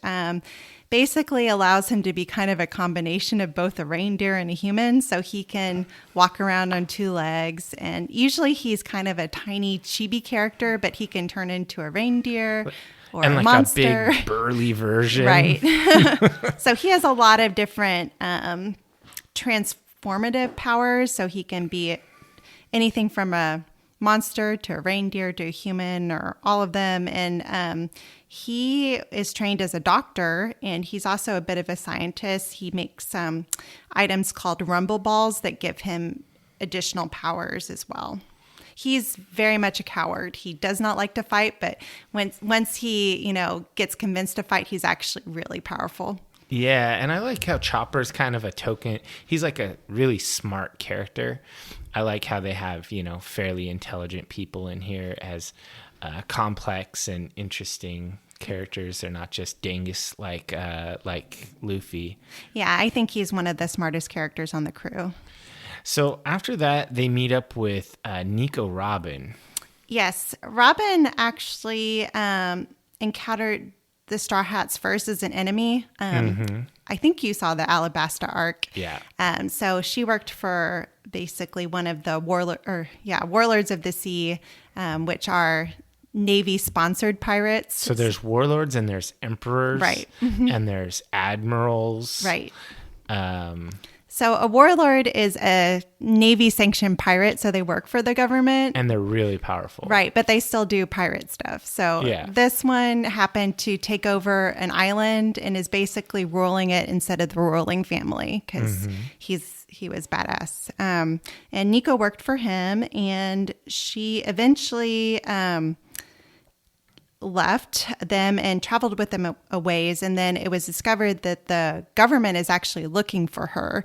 basically allows him to be kind of a combination of both a reindeer and a human. So he can walk around on 2 legs. And usually he's kind of a tiny chibi character, but he can turn into a reindeer or and a like monster. A big burly version. Right. So he has a lot of different transformative powers. So he can be anything from a monster to a reindeer to a human or all of them. And he is trained as a doctor, and he's also a bit of a scientist. He makes items called rumble balls that give him additional powers as well. He's very much a coward. He does not like to fight, but once he, gets convinced to fight, he's actually really powerful. Yeah, and I like how Chopper's kind of a token. He's like a really smart character. I like how they have, fairly intelligent people in here as complex and interesting characters. They're not just dingus like Luffy. Yeah, I think he's one of the smartest characters on the crew. So after that, they meet up with Nico Robin. Yes, Robin actually encountered the Straw Hats first as an enemy. I think you saw the Alabasta arc. Yeah. So she worked for basically one of the warlords of the sea, which are Navy-sponsored pirates. So there's warlords and there's emperors. Right. And there's admirals. Right. So a warlord is a Navy-sanctioned pirate, so they work for the government. And they're really powerful. Right, but they still do pirate stuff. So this one happened to take over an island and is basically ruling it instead of the ruling family because he was badass. And Nico worked for him, and she eventually left them and traveled with them a ways. And then it was discovered that the government is actually looking for her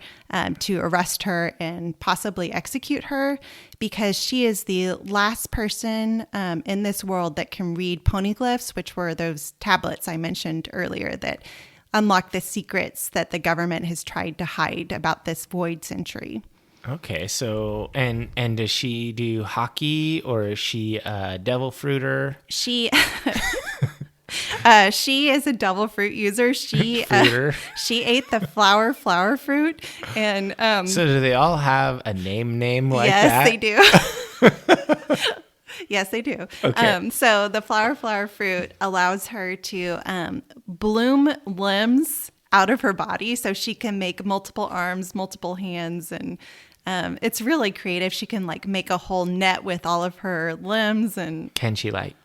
to arrest her and possibly execute her because she is the last person in this world that can read poneglyphs, which were those tablets I mentioned earlier that unlock the secrets that the government has tried to hide about this void century. Okay, so and does she do hockey or is she a devil fruiter? She is a devil fruit user. She ate the flower fruit, and so do they all have a name like yes, that? They do. Yes, they do. Okay. So the flower fruit allows her to bloom limbs out of her body, so she can make multiple arms, multiple hands, and it's really creative. She can make a whole net with all of her limbs, and can she fly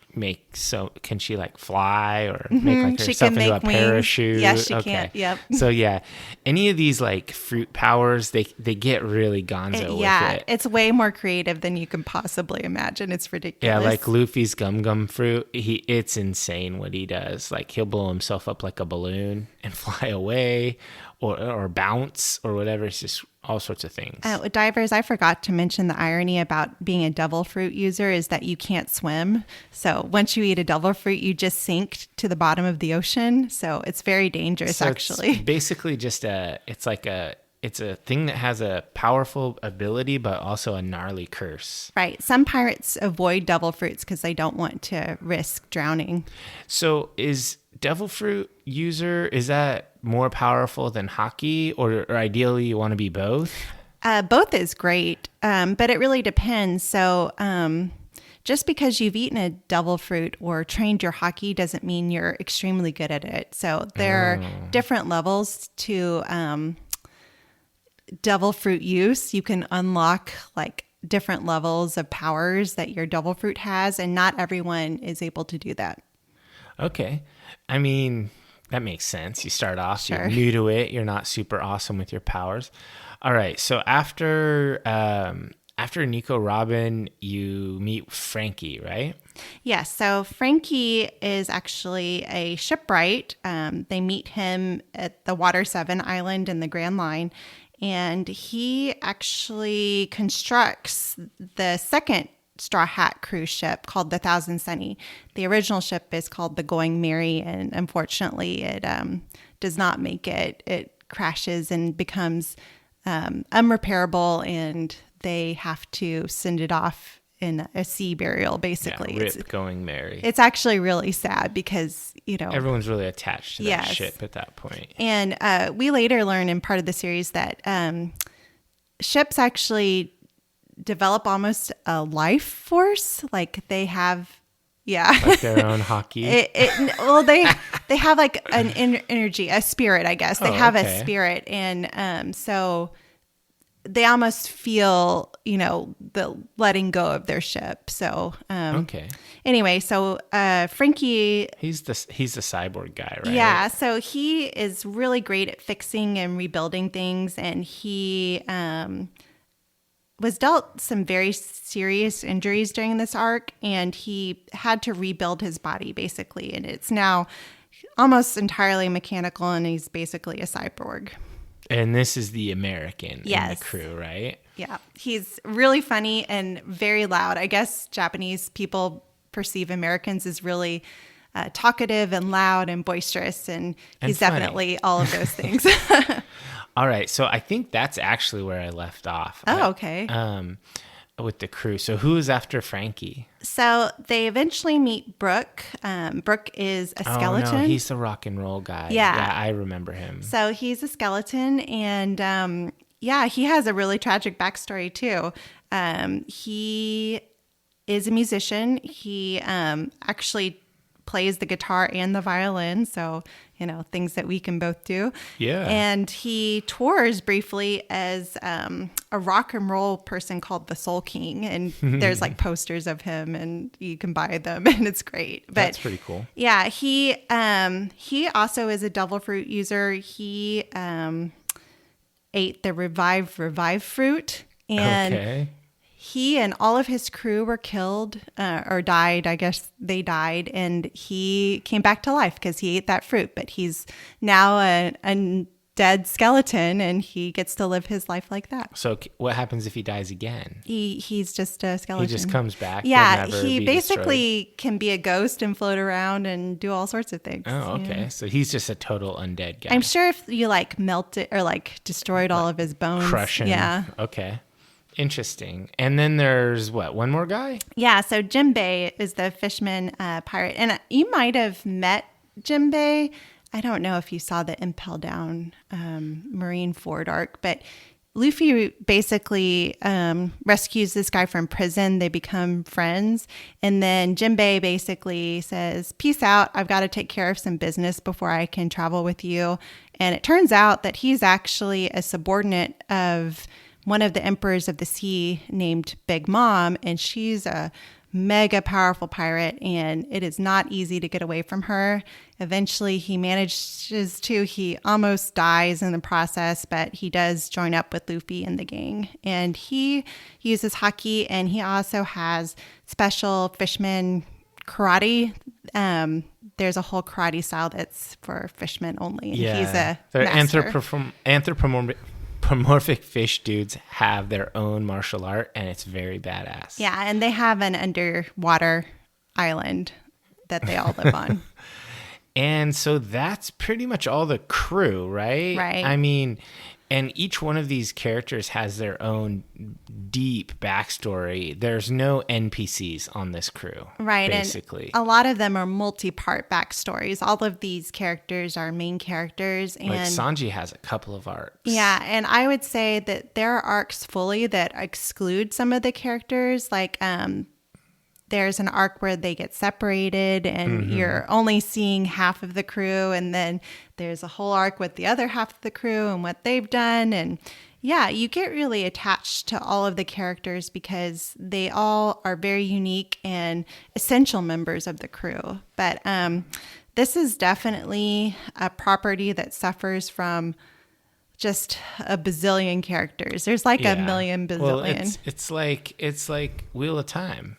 or make herself into a parachute? Yes, she can. Yep. So yeah, any of these fruit powers, they get really gonzo with it. It's way more creative than you can possibly imagine. It's ridiculous. Yeah, like Luffy's gum fruit, it's insane what he does. He'll blow himself up like a balloon and fly away or bounce or whatever. It's just all sorts of things. Divers, I forgot to mention the irony about being a devil fruit user is that you can't swim. So once you eat a devil fruit, you just sink to the bottom of the ocean. So it's very dangerous, actually. It's basically just it's a thing that has a powerful ability, but also a gnarly curse. Right. Some pirates avoid devil fruits because they don't want to risk drowning. So is devil fruit user, is that more powerful than hockey, or ideally you want to be both? Both is great, but it really depends. So just because you've eaten a devil fruit or trained your hockey doesn't mean you're extremely good at it. So there are different levels to devil fruit use. You can unlock different levels of powers that your devil fruit has, and not everyone is able to do that. Okay. I mean, that makes sense. You start off, Sure. You're new to it. You're not super awesome with your powers. All right. So after Nico Robin, you meet Frankie, right? Yes. So Frankie is actually a shipwright. They meet him at the Water 7 Island in the Grand Line, and he actually constructs the second Straw Hat cruise ship called the Thousand Sunny. The original ship is called the Going Merry, and unfortunately it does not make it. It crashes and becomes unrepairable, and they have to send it off in a sea burial, basically. Yeah, rip Going Merry. It's actually really sad because, everyone's really attached to that ship at that point. And we later learn in part of the series that ships actually develop almost a life force. They have, their own hockey. They have an energy, a spirit, I guess. They have a spirit, and so they almost feel, the letting go of their ship. So anyway, so Frankie, he's the cyborg guy, right? Yeah, so he is really great at fixing and rebuilding things, and he was dealt some very serious injuries during this arc, and he had to rebuild his body, basically. And it's now almost entirely mechanical, and he's basically a cyborg. And this is the American in the crew, right? Yeah. He's really funny and very loud. I guess Japanese people perceive Americans as really talkative and loud and boisterous, and he's definitely all of those things. All right, so I think that's actually where I left off. Oh, okay. with the crew. So who is after Frankie? So they eventually meet Brooke. Brooke is a skeleton. Oh, no, he's the rock and roll guy. Yeah, I remember him. So he's a skeleton, and he has a really tragic backstory too. He is a musician. He actually plays the guitar and the violin, so things that we can both do. Yeah. And he tours briefly as a rock and roll person called the Soul King, and there's like posters of him, and you can buy them, and it's great. But that's pretty cool. Yeah, he also is a devil fruit user. He ate the revive fruit, and okay. He and all of his crew were killed or died. I guess they died, and he came back to life because he ate that fruit. But he's now a dead skeleton, and he gets to live his life like that. So what happens if he dies again? He's just a skeleton. He just comes back. Yeah, he basically can be a ghost and float around and do all sorts of things. Oh, okay. Yeah. So he's just a total undead guy. I'm sure if you like melted or like destroyed all of his bones, crush him. Yeah. Okay. Interesting. And then there's one more guy? Yeah. So Jimbei is the fisherman pirate. And you might have met Jimbei. I don't know if you saw the Impel Down Marine Ford arc, but Luffy basically rescues this guy from prison. They become friends. And then Jimbei basically says, peace out. I've got to take care of some business before I can travel with you. And it turns out that he's actually a subordinate of one of the emperors of the sea named Big Mom, and she's a mega powerful pirate, and it is not easy to get away from her. Eventually, he manages to. He almost dies in the process, but he does join up with Luffy and the gang, and he uses haki, and he also has special fisherman karate. There's a whole karate style that's for fishermen only, and he's a master. Anthropomorphic fish dudes have their own martial art, and it's very badass. Yeah, and they have an underwater island that they all live on. And so that's pretty much all the crew, right? Right. I mean, and each one of these characters has their own deep backstory. There's no NPCs on this crew, right? Basically, and a lot of them are multi-part backstories. All of these characters are main characters, and like Sanji has a couple of arcs. Yeah, and I would say that there are arcs fully that exclude some of the characters. Like, there's an arc where they get separated, and you're only seeing half of the crew, and then there's a whole arc with the other half of the crew and what they've done. And yeah, you get really attached to all of the characters because they all are very unique and essential members of the crew. But this is definitely a property that suffers from just a bazillion characters. There's like a million bazillion. Well, it's like Wheel of Time.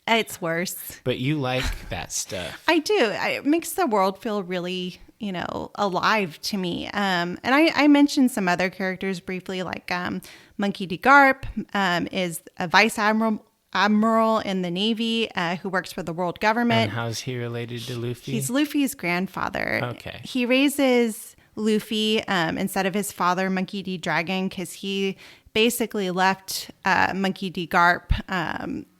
It's worse. But you like that stuff. I do. It makes the world feel really, alive to me. And I mentioned some other characters briefly, like Monkey D. Garp is a vice admiral in the Navy who works for the world government. And how's he related to Luffy? He's Luffy's grandfather. Okay. He raises Luffy instead of his father, Monkey D. Dragon, because he basically left Monkey D. Garp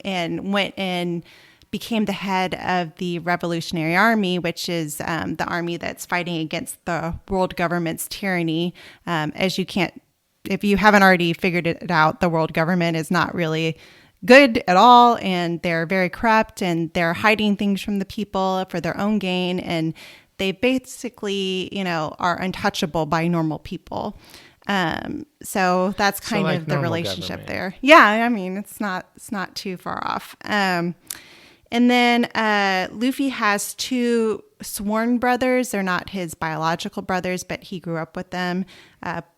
and went and became the head of the Revolutionary Army, which is the army that's fighting against the world government's tyranny. If you haven't already figured it out, the world government is not really good at all, and they're very corrupt, and they're hiding things from the people for their own gain, and they basically, are untouchable by normal people. So that's kind of the relationship there. Yeah, I mean, it's not too far off. And then Luffy has two sworn brothers. They're not his biological brothers, but he grew up with them.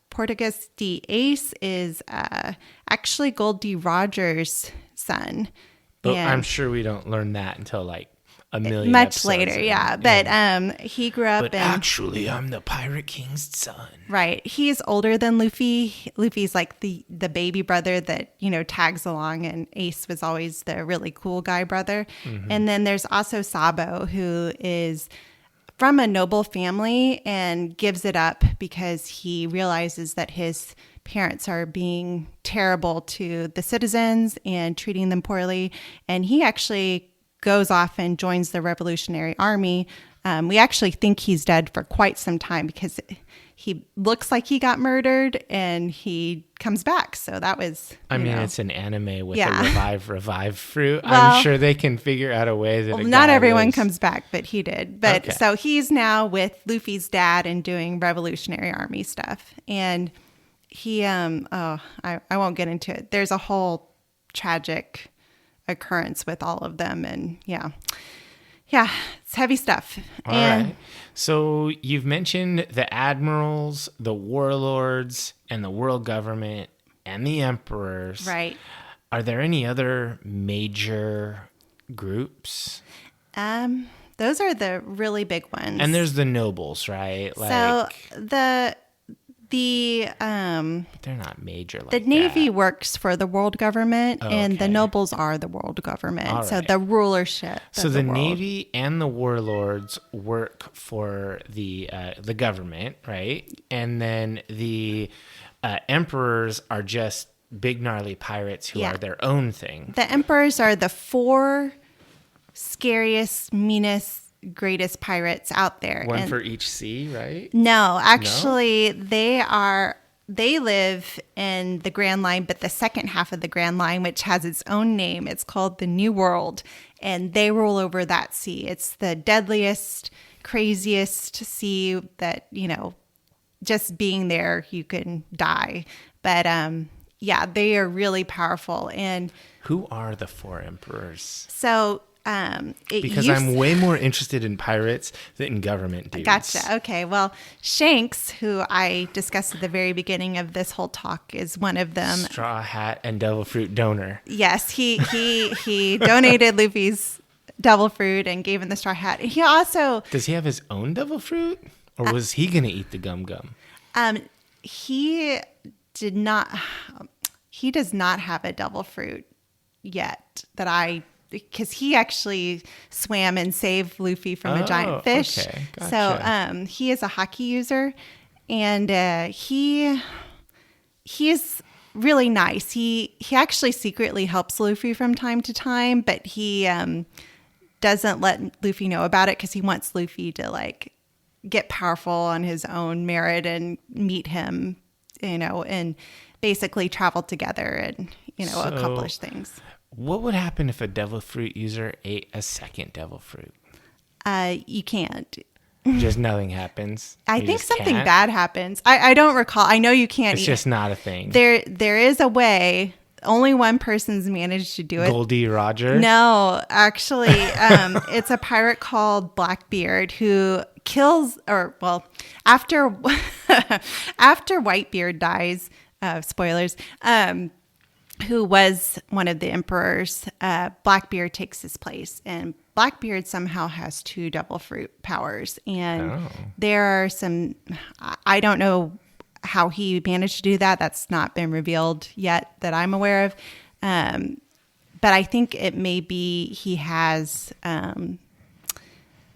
Portuguese D. Ace is actually Gold D. Rogers' son. But I'm sure we don't learn that until like a million much later, yeah. But he grew up. But actually, I'm the Pirate King's son. Right. He's older than Luffy. Luffy's like the baby brother that tags along, and Ace was always the really cool guy brother. And then there's also Sabo, who is from a noble family and gives it up because he realizes that his parents are being terrible to the citizens and treating them poorly. And he actually goes off and joins the Revolutionary Army. We actually think he's dead for quite some time because he looks like he got murdered and he comes back. So that was, it's an anime with Yeah. a revive fruit. Well, I'm sure they can figure out a way that not everyone comes back, but he did. But Okay. so he's now with Luffy's dad and doing Revolutionary Army stuff. And he, I won't get into it. There's a whole tragic occurrence with all of them. And yeah, it's heavy stuff. All right. So you've mentioned the admirals, the warlords, and the world government, and the emperors. Right. Are there any other major groups? Those are the really big ones. And there's the nobles, right? So but they're not major like the Navy that. works for the world government, and the Okay. nobles are the world government. All So right. the rulership. So of the world. Navy and the warlords work for the government, right? And then the emperors are just big gnarly pirates who Yeah. are their own thing. The emperors are the 4 scariest, meanest, greatest pirates out there. One And for each sea, right? no, actually, they live in the Grand Line, but the second half of the Grand Line, which has its own name, it's called the New World, and they rule over that sea. It's the deadliest, craziest sea that, just being there, you can die. But they are really powerful. And Who are the 4 emperors? so Because I'm way more interested in pirates than in government dudes. Gotcha. Okay. Well, Shanks, who I discussed at the very beginning of this whole talk, is one of them. Straw Hat and Devil Fruit donor. Yes, he donated Luffy's devil fruit and gave him the straw hat. He also Does he have his own Devil Fruit? Or was he going to eat the gum gum? he did not. He does not have a devil fruit yet because he actually swam and saved Luffy from a giant fish. Okay. Gotcha. So he is a hockey user, and he is really nice. He actually secretly helps Luffy from time to time, but he doesn't let Luffy know about it because he wants Luffy to get powerful on his own merit and meet him, and basically travel together and accomplish things. What would happen if a Devil Fruit user ate a second Devil Fruit? You can't. Just nothing happens. I You think just something can't? bad happens. I don't recall. I know you can't It's eat just not a thing. There is a way. Only one person's managed to do it. Goldie Roger? No, actually, it's a pirate called Blackbeard who kills, after Whitebeard dies, spoilers, who was one of the emperors, Blackbeard takes his place. And Blackbeard somehow has 2 devil fruit powers. And there are some, I don't know how he managed to do that. That's not been revealed yet that I'm aware of. But I think it may be he has,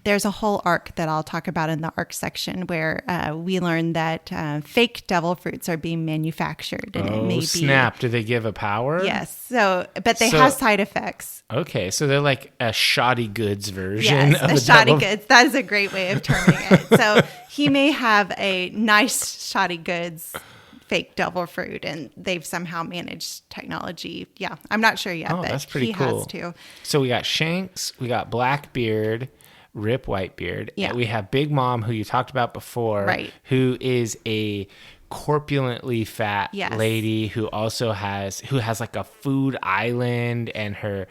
there's a whole arc that I'll talk about in the arc section where we learn that fake devil fruits are being manufactured. And it may be, snap. Do they give a power? yes. So, but they have side effects. Okay, so they're like a shoddy goods version Yes, of a a shoddy devil. goods. That is a great way of terming it. So he may have a nice shoddy goods fake devil fruit, and they've somehow managed technology. Yeah, I'm not sure yet, but That's pretty he cool. has to. So we got Shanks, we got Blackbeard, Rip Whitebeard. Yeah. And we have Big Mom, who you talked about before, Right. who is a corpulently fat Yes. lady who has like a food island, and her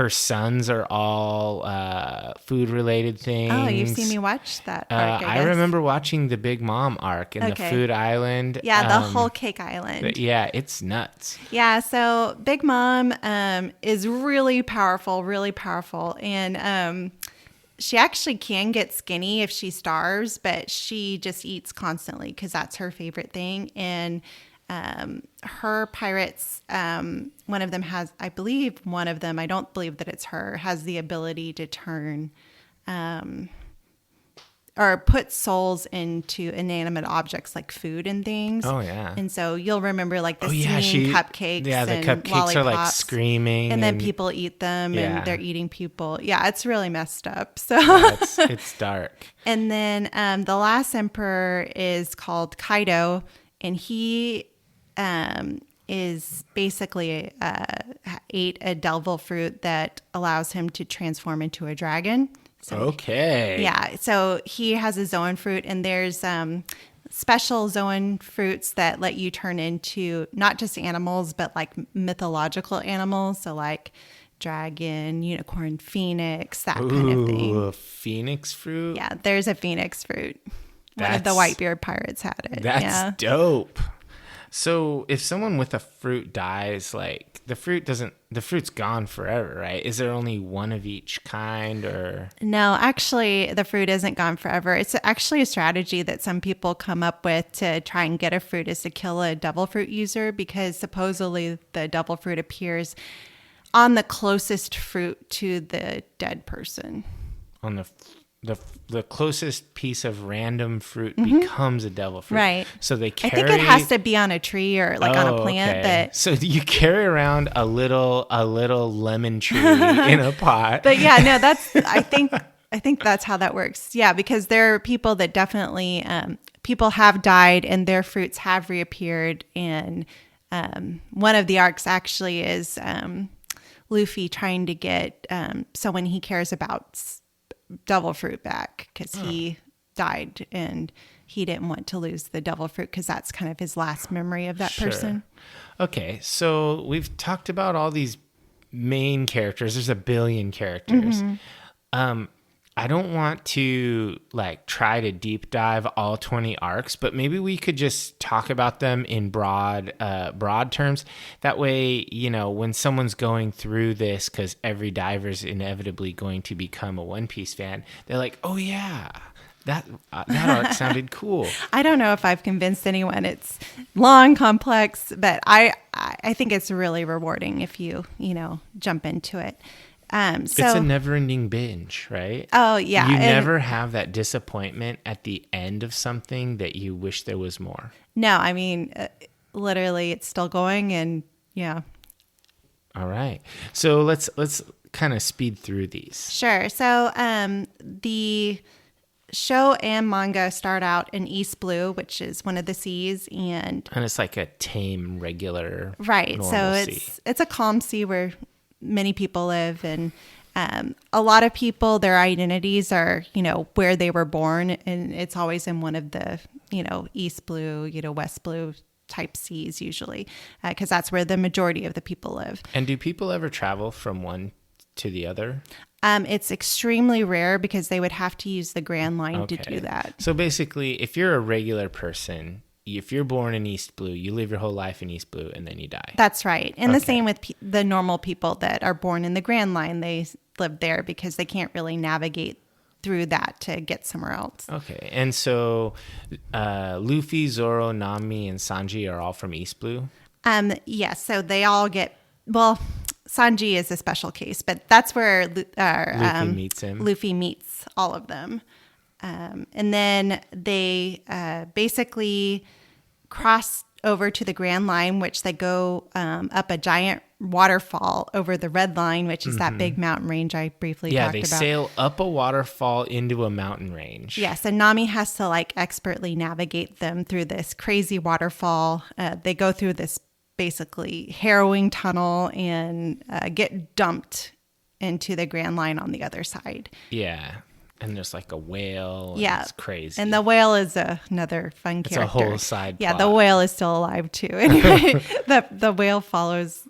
sons are all food related things. Oh, you've seen me watch that arc, I guess. remember watching the Big Mom arc in the Okay. food island. Yeah, the whole cake island. Yeah, it's nuts. Yeah, so Big Mom is really powerful, and she actually can get skinny if she starves, but she just eats constantly because that's her favorite thing. And her pirates, one of them has, I don't believe that it's her, has the ability to turn or put souls into inanimate objects like food and things. Oh, yeah. And so you'll remember like the yeah, singing cupcakes. Yeah, the and cupcakes lollipops, are like screaming. and then people eat them and they're eating people. Yeah, it's really messed up. So it's dark. And then the last emperor is called Kaido, and he is basically ate a devil fruit that allows him to transform into a dragon. So, okay. Yeah, so he has a zoan fruit, and there's special zoan fruits that let you turn into not just animals, but like mythological animals. So like dragon, unicorn, phoenix, that kind of thing. Ooh, a phoenix fruit? Yeah, there's a phoenix fruit. One of the Whitebeard pirates had it. That's dope. So if someone with a fruit dies, like the fruit's gone forever, right? Is there only one of each kind, or? No, actually the fruit isn't gone forever. It's actually a strategy that some people come up with to try and get a fruit, is to kill a devil fruit user, because supposedly the devil fruit appears on the closest fruit to the dead person. On the closest piece of random fruit becomes a devil fruit. Right. So they carry... I think it has to be on a tree or like on a plant. Okay. That... So you carry around a little lemon tree in a pot. But yeah, no, that's... I think that's how that works. Yeah, because there are people that definitely... people have died and their fruits have reappeared. And one of the arcs actually is Luffy trying to get someone he cares about devil fruit back, because he died and he didn't want to lose the devil fruit, because that's kind of his last memory of that person. Okay, so we've talked about all these main characters. There's a billion characters. I don't want to like try to deep dive all 20 arcs, but maybe we could just talk about them in broad terms. That way, you know, when someone's going through this, because every diver's inevitably going to become a One Piece fan, they're like, oh yeah, that arc sounded cool. I don't know if I've convinced anyone. It's long, complex, but I think it's really rewarding if you jump into it. So it's a never-ending binge, right? Oh, yeah. You never have that disappointment at the end of something that you wish there was more. No, I mean, literally, it's still going, and yeah. All right. So let's kind of speed through these. Sure. So the show and manga start out in East Blue, which is one of the seas, and it's like a tame, regular, right. So sea. it's a calm sea where many people live, and a lot of people, their identities are, where they were born, and it's always in one of the, East Blue, West Blue type seas usually, because that's where the majority of the people live. And do people ever travel from one to the other? It's extremely rare, because they would have to use the Grand Line to do that. So basically, if you're a regular person, if you're born in East Blue, you live your whole life in East Blue and then you die. That's right. And the same with the normal people that are born in the Grand Line. They live there because they can't really navigate through that to get somewhere else. Okay. And so Luffy, Zoro, Nami, and Sanji are all from East Blue? Yes. So they all get... Well, Sanji is a special case, but that's where Luffy meets him. Luffy meets all of them. And then they basically cross over to the Grand Line, which they go up a giant waterfall over the Red Line, which is that big mountain range I briefly talked about. Yeah, they sail up a waterfall into a mountain range. Yes, and Nami has to expertly navigate them through this crazy waterfall. They go through this basically harrowing tunnel and get dumped into the Grand Line on the other side. Yeah. And there's like a whale. And yeah. It's crazy. And the whale is another fun character. It's a whole side plot. Yeah, the whale is still alive too. Anyway, the whale follows...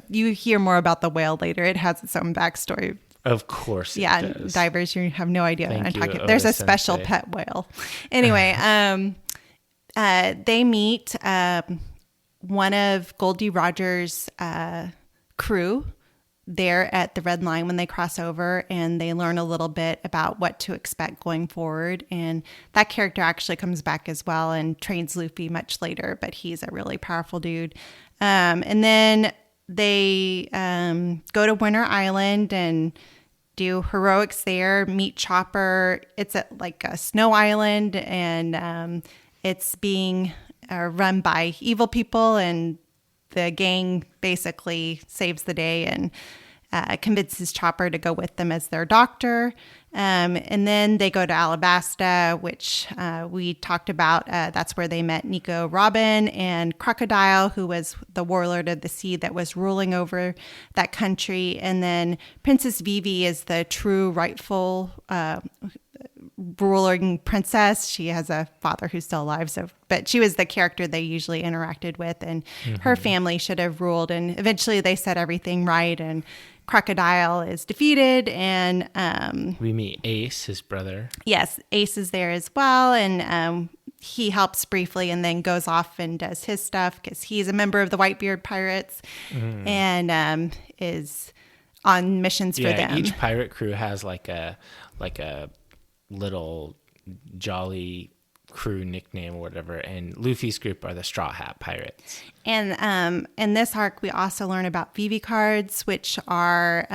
you hear more about the whale later. It has its own backstory. Of course it does. Divers, you have no idea what I'm talking about. Oda There's a Sensei. special pet whale. Anyway, they meet one of Goldie Rogers' crew there at the Red Line when they cross over, and they learn a little bit about what to expect going forward. And that character actually comes back as well and trains Luffy much later, but he's a really powerful dude. And then they go to Winter Island, and do heroics there, meet Chopper. It's at like a snow island, and it's being run by evil people, and the gang basically saves the day and convinces Chopper to go with them as their doctor. And then they go to Alabasta, which we talked about. That's where they met Nico Robin and Crocodile, who was the warlord of the sea that was ruling over that country. And then Princess Vivi is the true rightful ruling princess. She has a father who's still alive, but she was the character they usually interacted with, and her family should have ruled. And eventually they set everything right, and Crocodile is defeated, and we meet Ace, his brother. Yes, Ace is there as well, and he helps briefly and then goes off and does his stuff because he's a member of the Whitebeard Pirates and is on missions for them. Each pirate crew has like a little jolly crew nickname or whatever, and Luffy's group are the Straw Hat Pirates. And in this arc, we also learn about Vivi cards, which are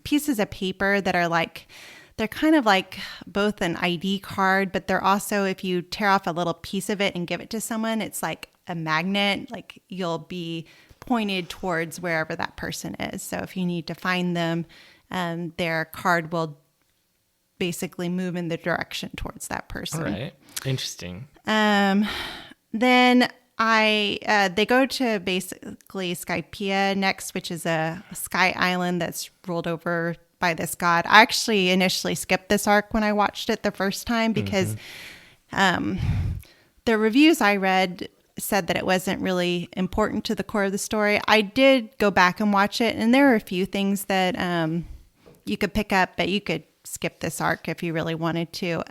pieces of paper that are like, they're kind of like both an ID card, but they're also, if you tear off a little piece of it and give it to someone, it's like a magnet, like you'll be pointed towards wherever that person is. So if you need to find them, their card will basically move in the direction towards that person. All right. Interesting. Then they go to basically Skypiea next, which is a sky island that's ruled over by this god. I actually initially skipped this arc when I watched it the first time because the reviews I read said that it wasn't really important to the core of the story. I did go back and watch it, and there are a few things that you could pick up, but you could skip this arc if you really wanted to.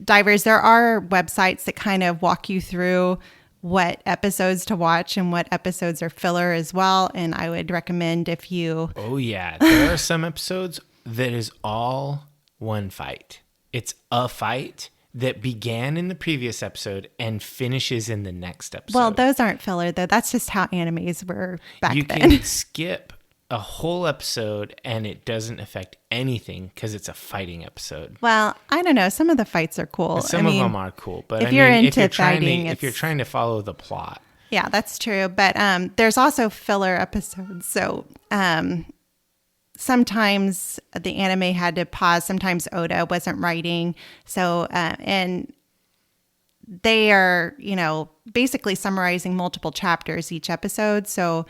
Divers, there are websites that kind of walk you through what episodes to watch and what episodes are filler as well. And I would recommend if you... Oh, yeah. There are some episodes that is all one fight. It's a fight that began in the previous episode and finishes in the next episode. Well, those aren't filler, though. That's just how animes were back then. You can skip a whole episode and it doesn't affect anything because it's a fighting episode. Well, I don't know. Some of the fights are cool. Some of them are cool, but if you're into fighting, if you're trying to follow the plot. Yeah, that's true. But there's also filler episodes. So sometimes the anime had to pause. Sometimes Oda wasn't writing. So, and they are, basically summarizing multiple chapters each episode. So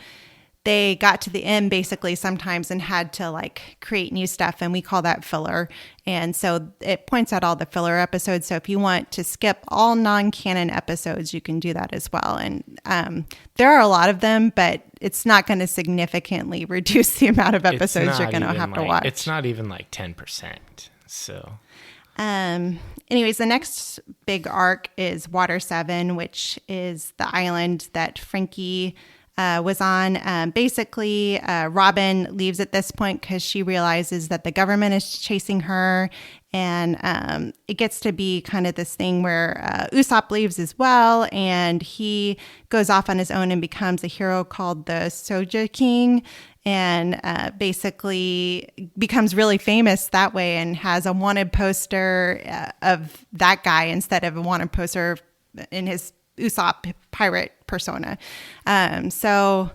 they got to the end basically sometimes and had to create new stuff, and we call that filler. And so it points out all the filler episodes. So if you want to skip all non-canon episodes, you can do that as well. And there are a lot of them, but it's not going to significantly reduce the amount of episodes you're going to have to watch. It's not even 10%. So anyways, the next big arc is Water 7, which is the island that Frankie was on. Basically, Robin leaves at this point because she realizes that the government is chasing her, and it gets to be kind of this thing where Usopp leaves as well, and he goes off on his own and becomes a hero called the Soja King, and basically becomes really famous that way and has a wanted poster of that guy instead of a wanted poster in his Usopp pirate persona. So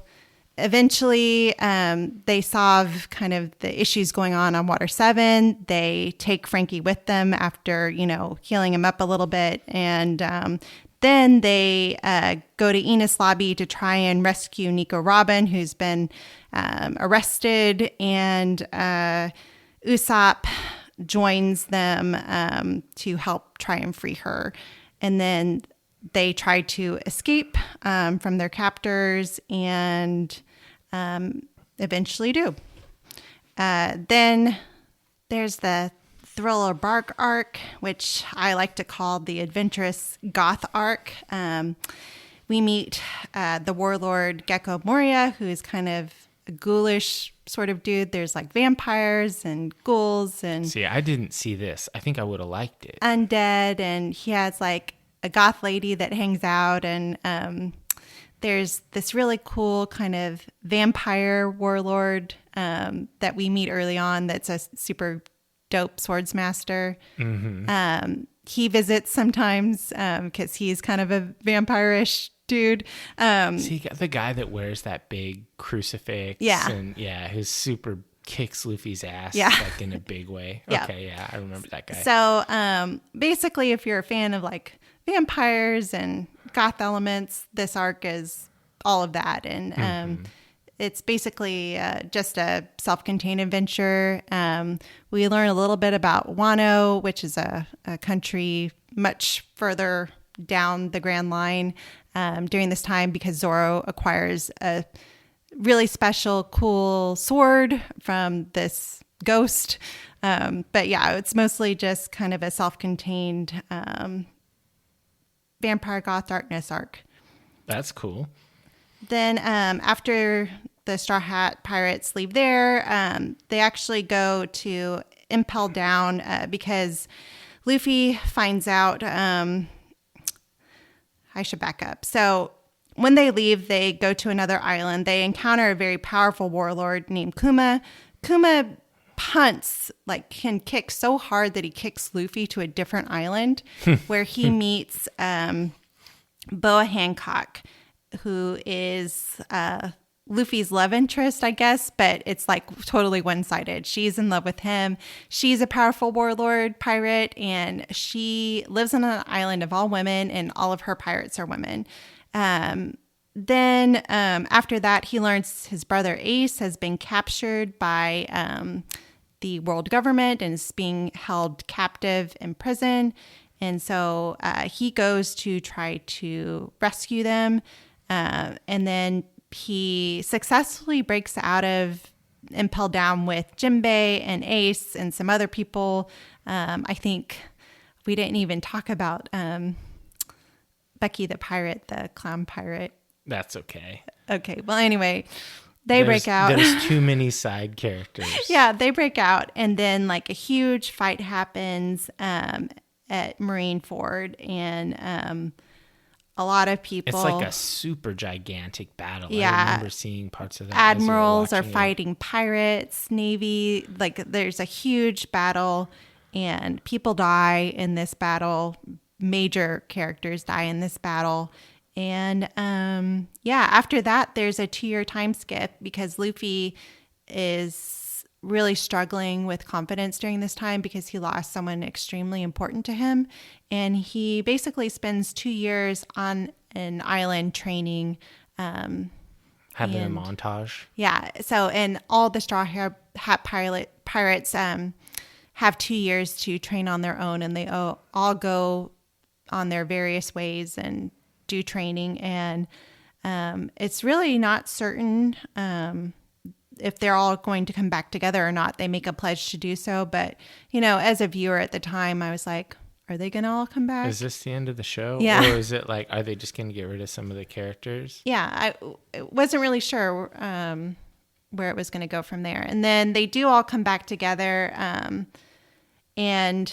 eventually they solve kind of the issues going on Water 7. They take Frankie with them after, healing him up a little bit. And then they go to Enos Lobby to try and rescue Nico Robin, who's been arrested. And Usopp joins them to help try and free her. And then they try to escape from their captors and eventually do. Then there's the Thriller Bark arc, which I like to call the Adventurous Goth arc. We meet the warlord Gecko Moria, who is kind of a ghoulish sort of dude. There's vampires and ghouls and... See, I didn't see this. I think I would have liked it. Undead, and he has a goth lady that hangs out, and there's this really cool kind of vampire warlord that we meet early on that's a super dope swords master. He visits sometimes because he's kind of a vampire-ish dude. See, the guy that wears that big crucifix. Yeah. And who's super kicks Luffy's ass like in a big way. Yeah. Okay, yeah, I remember that guy. So basically, if you're a fan of like vampires and goth elements, this arc is all of that. And it's basically just a self-contained adventure. We learn a little bit about Wano, which is a country much further down the Grand Line during this time, because Zoro acquires a really special, cool sword from this ghost. But yeah, it's mostly just kind of a self-contained vampire goth darkness arc. That's cool. Then after the Straw Hat Pirates leave there, they actually go to Impel Down because Luffy finds out... I should back up. So when they leave, they go to another island. They encounter a very powerful warlord named Kuma. Kuma punts, like can kick so hard that he kicks Luffy to a different island where he meets Boa Hancock, who is Luffy's love interest, I guess, but it's like totally one-sided. She's in love with him. She's a powerful warlord pirate, and she lives on an island of all women, and all of her pirates are women. Then after that, he learns his brother Ace has been captured by the world government and is being held captive in prison. And so he goes to try to rescue them. And then he successfully breaks out of Impel Down with Jinbei and Ace and some other people. I think we didn't even talk about Becky the pirate, the clown pirate. That's okay. Okay. Well, anyway, they break out. There's too many side characters. Yeah, they break out. And then like a huge fight happens at Marineford. And a lot of people... It's like a super gigantic battle. Yeah. I remember seeing parts of that. Admirals are fighting pirates, Navy. Like there's a huge battle and people die in this battle. Major characters die in this battle. And after that, there's a 2-year time skip because Luffy is really struggling with confidence during this time because he lost someone extremely important to him. And he basically spends 2 years on an island training. Having a montage. Yeah. So, and all the Straw Hat pirates have 2 years to train on their own, and they all go on their various ways and do training. And it's really not certain if they're all going to come back together or not. They make a pledge to do so. But, as a viewer at the time, I was like, are they going to all come back? Is this the end of the show? Yeah. Or is it like, are they just going to get rid of some of the characters? Yeah. I wasn't really sure where it was going to go from there. And then they do all come back together. And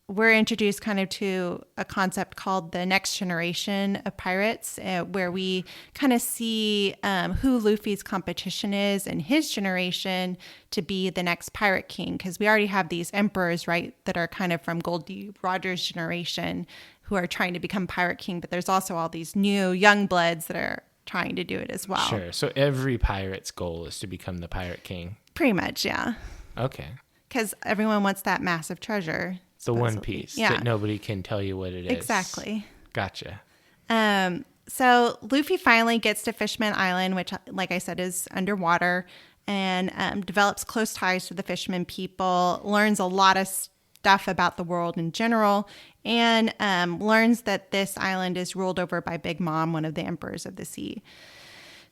we're introduced kind of to a concept called the next generation of pirates, where we kind of see who Luffy's competition is in his generation to be the next pirate king. Because we already have these emperors, right, that are kind of from Goldie Roger's generation who are trying to become pirate king. But there's also all these new young bloods that are trying to do it as well. Sure. So every pirate's goal is to become the pirate king. Pretty much, yeah. Okay. Because everyone wants that massive treasure. The One Piece that nobody can tell you what it is. Exactly. Gotcha. So Luffy finally gets to Fishman Island, which, like I said, is underwater, and develops close ties to the fishermen people, learns a lot of stuff about the world in general, and learns that this island is ruled over by Big Mom, one of the emperors of the sea.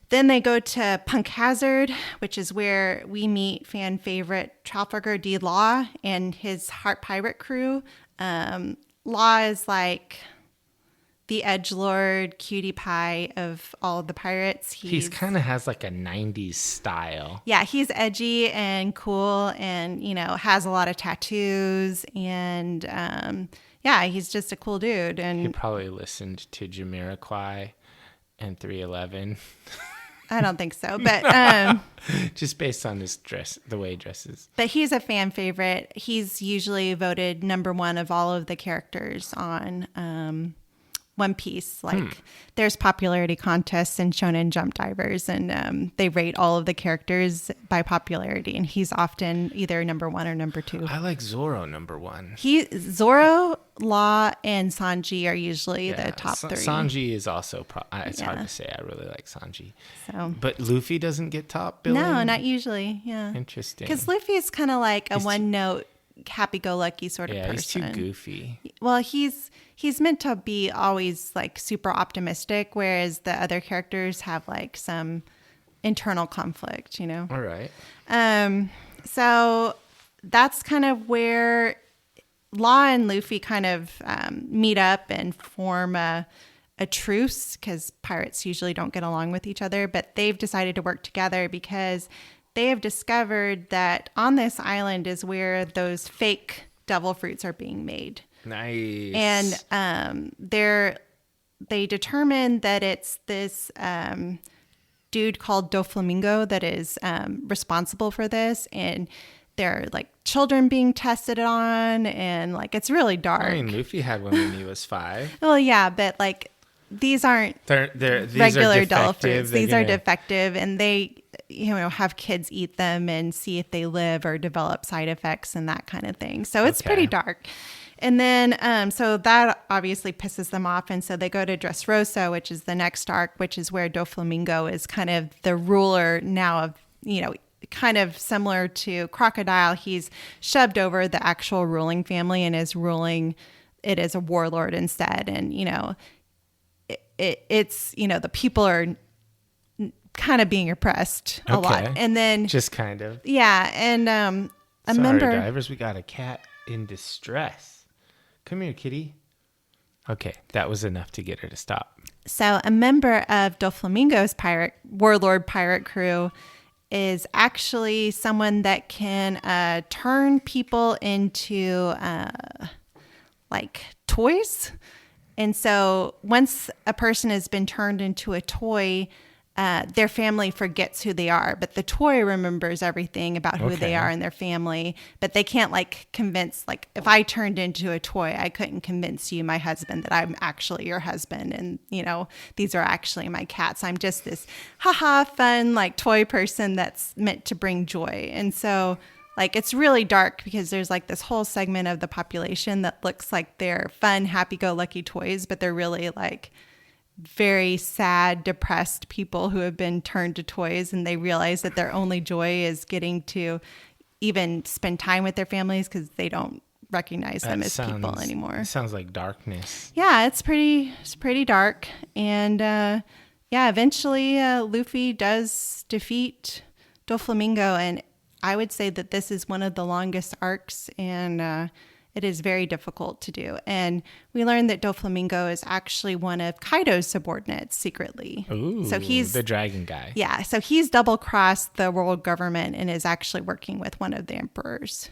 Then they go to Punk Hazard, which is where we meet fan favorite Trafalgar D. Law and his Heart Pirate crew. Law is like the edgelord cutie pie of all of the pirates. He kind of has like a 90s style. Yeah, he's edgy and cool and, has a lot of tattoos. And he's just a cool dude. And he probably listened to Jamiroquai and 311. I don't think so, but Just based on his dress, the way he dresses. but he's a fan favorite. He's usually voted number one of all of the characters on One Piece. Like there's popularity contests in Shonen Jump Divers, and they rate all of the characters by popularity, and he's often either number one or number two. I like Zoro number one. Zoro, Law, and Sanji are usually the top three. Sanji is also, it's hard to say. I really like Sanji. So, but Luffy doesn't get top billing? no, not usually. Yeah. Interesting. Because Luffy is kind of like a one-note, happy-go-lucky sort of person. Yeah, he's too goofy. Well, he's meant to be always like super optimistic, whereas the other characters have like some internal conflict, you know? All right. So that's kind of where Law and Luffy kind of meet up and form a truce, because pirates usually don't get along with each other, but they've decided to work together because they have discovered that on this island is where those fake devil fruits are being made. Nice. And they determined that it's this dude called Doflamingo that is responsible for this, and there are like children being tested on, and like it's really dark. I mean, Luffy had one when he was 5. Well, yeah, but like these aren't these regular are devil fruits. These are gonna... defective, and they have kids eat them and see if they live or develop side effects and that kind of thing. So it's pretty dark. And then, so that obviously pisses them off. And so they go to Dressrosa, which is the next arc, which is where Doflamingo is kind of the ruler now of, kind of similar to Crocodile. He's shoved over the actual ruling family and is ruling it as a warlord instead. And, it's, the people are kind of being oppressed a lot. And then just kind of. Yeah. And, Sorry, divers, we got a cat in distress. Come here, kitty. Okay, that was enough to get her to stop. So a member of Doflamingo's warlord pirate crew is actually someone that can turn people into like toys. And so once a person has been turned into a toy, their family forgets who they are, but the toy remembers everything about who they are and their family. But they can't convince, if I turned into a toy, I couldn't convince you, my husband, that I'm actually your husband. And, these are actually my cats. I'm just this fun, toy person that's meant to bring joy. And so it's really dark because there's this whole segment of the population that looks like they're fun, happy-go-lucky toys, but they're really very sad, depressed people who have been turned to toys, and they realize that their only joy is getting to even spend time with their families because they don't recognize them as people anymore. It sounds like darkness. Yeah, it's pretty dark. And eventually Luffy does defeat Doflamingo, and I would say that this is one of the longest arcs, and it is very difficult to do. And we learned that Doflamingo is actually one of Kaido's subordinates secretly. Ooh, so he's the dragon guy. Yeah, so he's double-crossed the world government and is actually working with one of the emperors.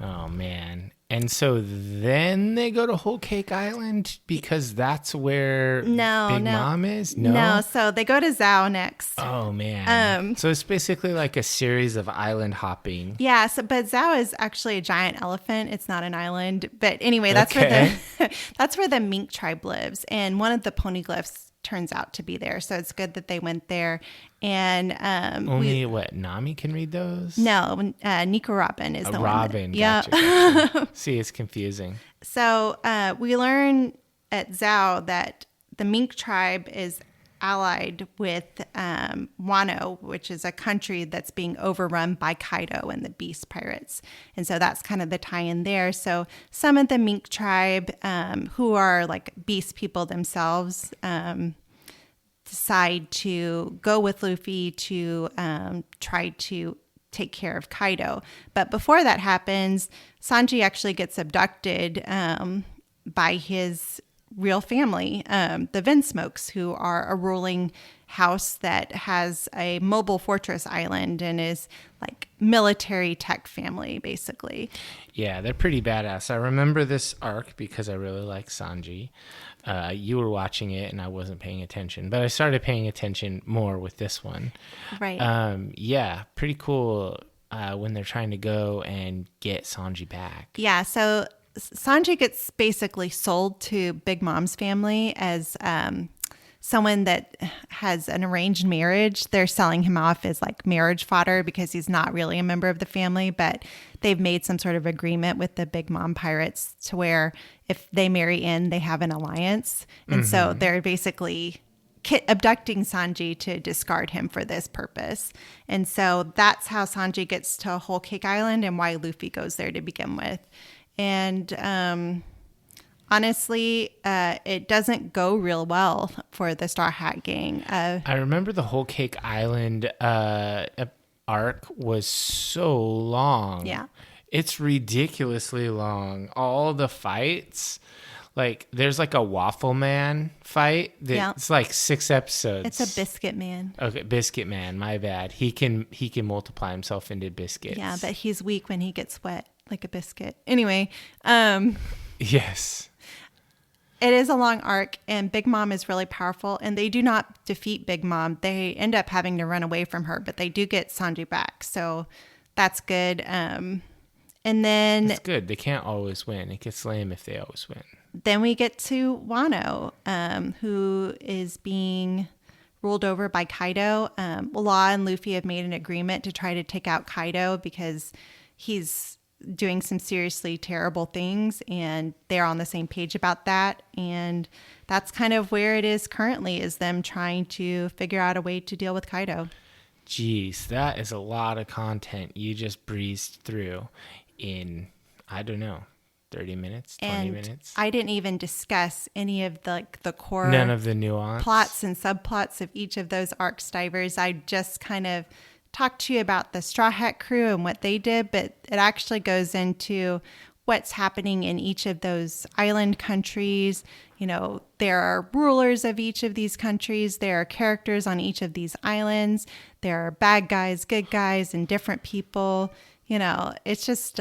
Oh, man. And so then they go to Whole Cake Island because that's where Big Mom is? No, so they go to Zhao next. Oh, man. So it's basically like a series of island hopping. Yeah, but Zhao is actually a giant elephant. It's not an island. But anyway, that's where the mink tribe lives. And one of the poneglyphs turns out to be there. So it's good that they went there. And Nami can read those? No, Nico Robin is the Robin, one. Gotcha. See, it's confusing. So we learn at Zhao that the mink tribe is allied with Wano, which is a country that's being overrun by Kaido and the Beast Pirates. And so that's kind of the tie-in there. So some of the mink tribe, who are beast people themselves, decide to go with Luffy to try to take care of Kaido. But before that happens, Sanji actually gets abducted by his real family, the Vinsmokes, who are a ruling house that has a mobile fortress island and is like military tech family, basically. Yeah, they're pretty badass. I remember this arc because I really like Sanji. You were watching it and I wasn't paying attention, but I started paying attention more with this one. Right. Yeah, pretty cool when they're trying to go and get Sanji back. Yeah, so Sanji gets basically sold to Big Mom's family as someone that has an arranged marriage. They're selling him off as like marriage fodder because he's not really a member of the family, but they've made some sort of agreement with the Big Mom pirates to where if they marry in, they have an alliance. And so they're basically abducting Sanji to discard him for this purpose. And so that's how Sanji gets to Whole Cake Island and why Luffy goes there to begin with. And honestly, it doesn't go real well for the Straw Hat Gang. I remember the Whole Cake Island arc was so long. Yeah. It's ridiculously long. All the fights, like there's like a Waffle Man fight. It's like 6 episodes. It's a Biscuit Man. Okay, Biscuit Man, my bad. He can multiply himself into biscuits. Yeah, but he's weak when he gets wet like a biscuit. Anyway, yes. It is a long arc, and Big Mom is really powerful, and they do not defeat Big Mom. They end up having to run away from her, but they do get Sanji back, so that's good. And then... It's good. They can't always win. It gets lame if they always win. Then we get to Wano, who is being ruled over by Kaido. Law and Luffy have made an agreement to try to take out Kaido because he's doing some seriously terrible things, and they're on the same page about that. And that's kind of where it is currently, is them trying to figure out a way to deal with Kaido. Jeez, that is a lot of content you just breezed through in, I don't know, 30 minutes, 20 minutes. I didn't even discuss any of the core, none of the nuance plots and subplots of each of those arcs, Divers. I just kind of talked to you about the Straw Hat crew and what they did, but it actually goes into what's happening in each of those island countries. You know, there are rulers of each of these countries. There are characters on each of these islands. There are bad guys, good guys, and different people. You know, it's just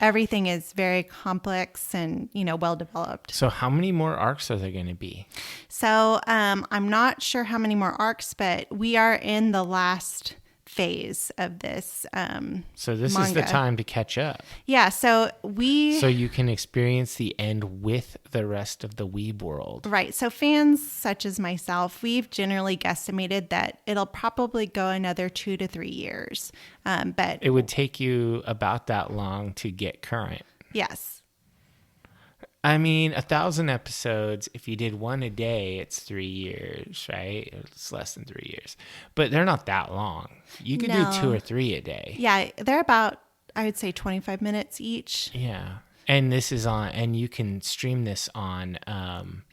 everything is very complex and, you know, well developed. So how many more arcs are there going to be? So I'm not sure how many more arcs, but we are in the last phase of this so this manga. Is the time to catch up. Yeah, so you can experience the end with the rest of the weeb world. Right. So fans such as myself, we've generally guesstimated that it'll probably go another 2 to 3 years. But it would take you about that long to get current. Yes. I mean, 1,000 episodes, if you did one a day, it's 3 years, right? It's less than 3 years. But they're not that long. You could do 2 or 3 a day. Yeah, they're about, I would say, 25 minutes each. Yeah. And this is on, and you can stream this on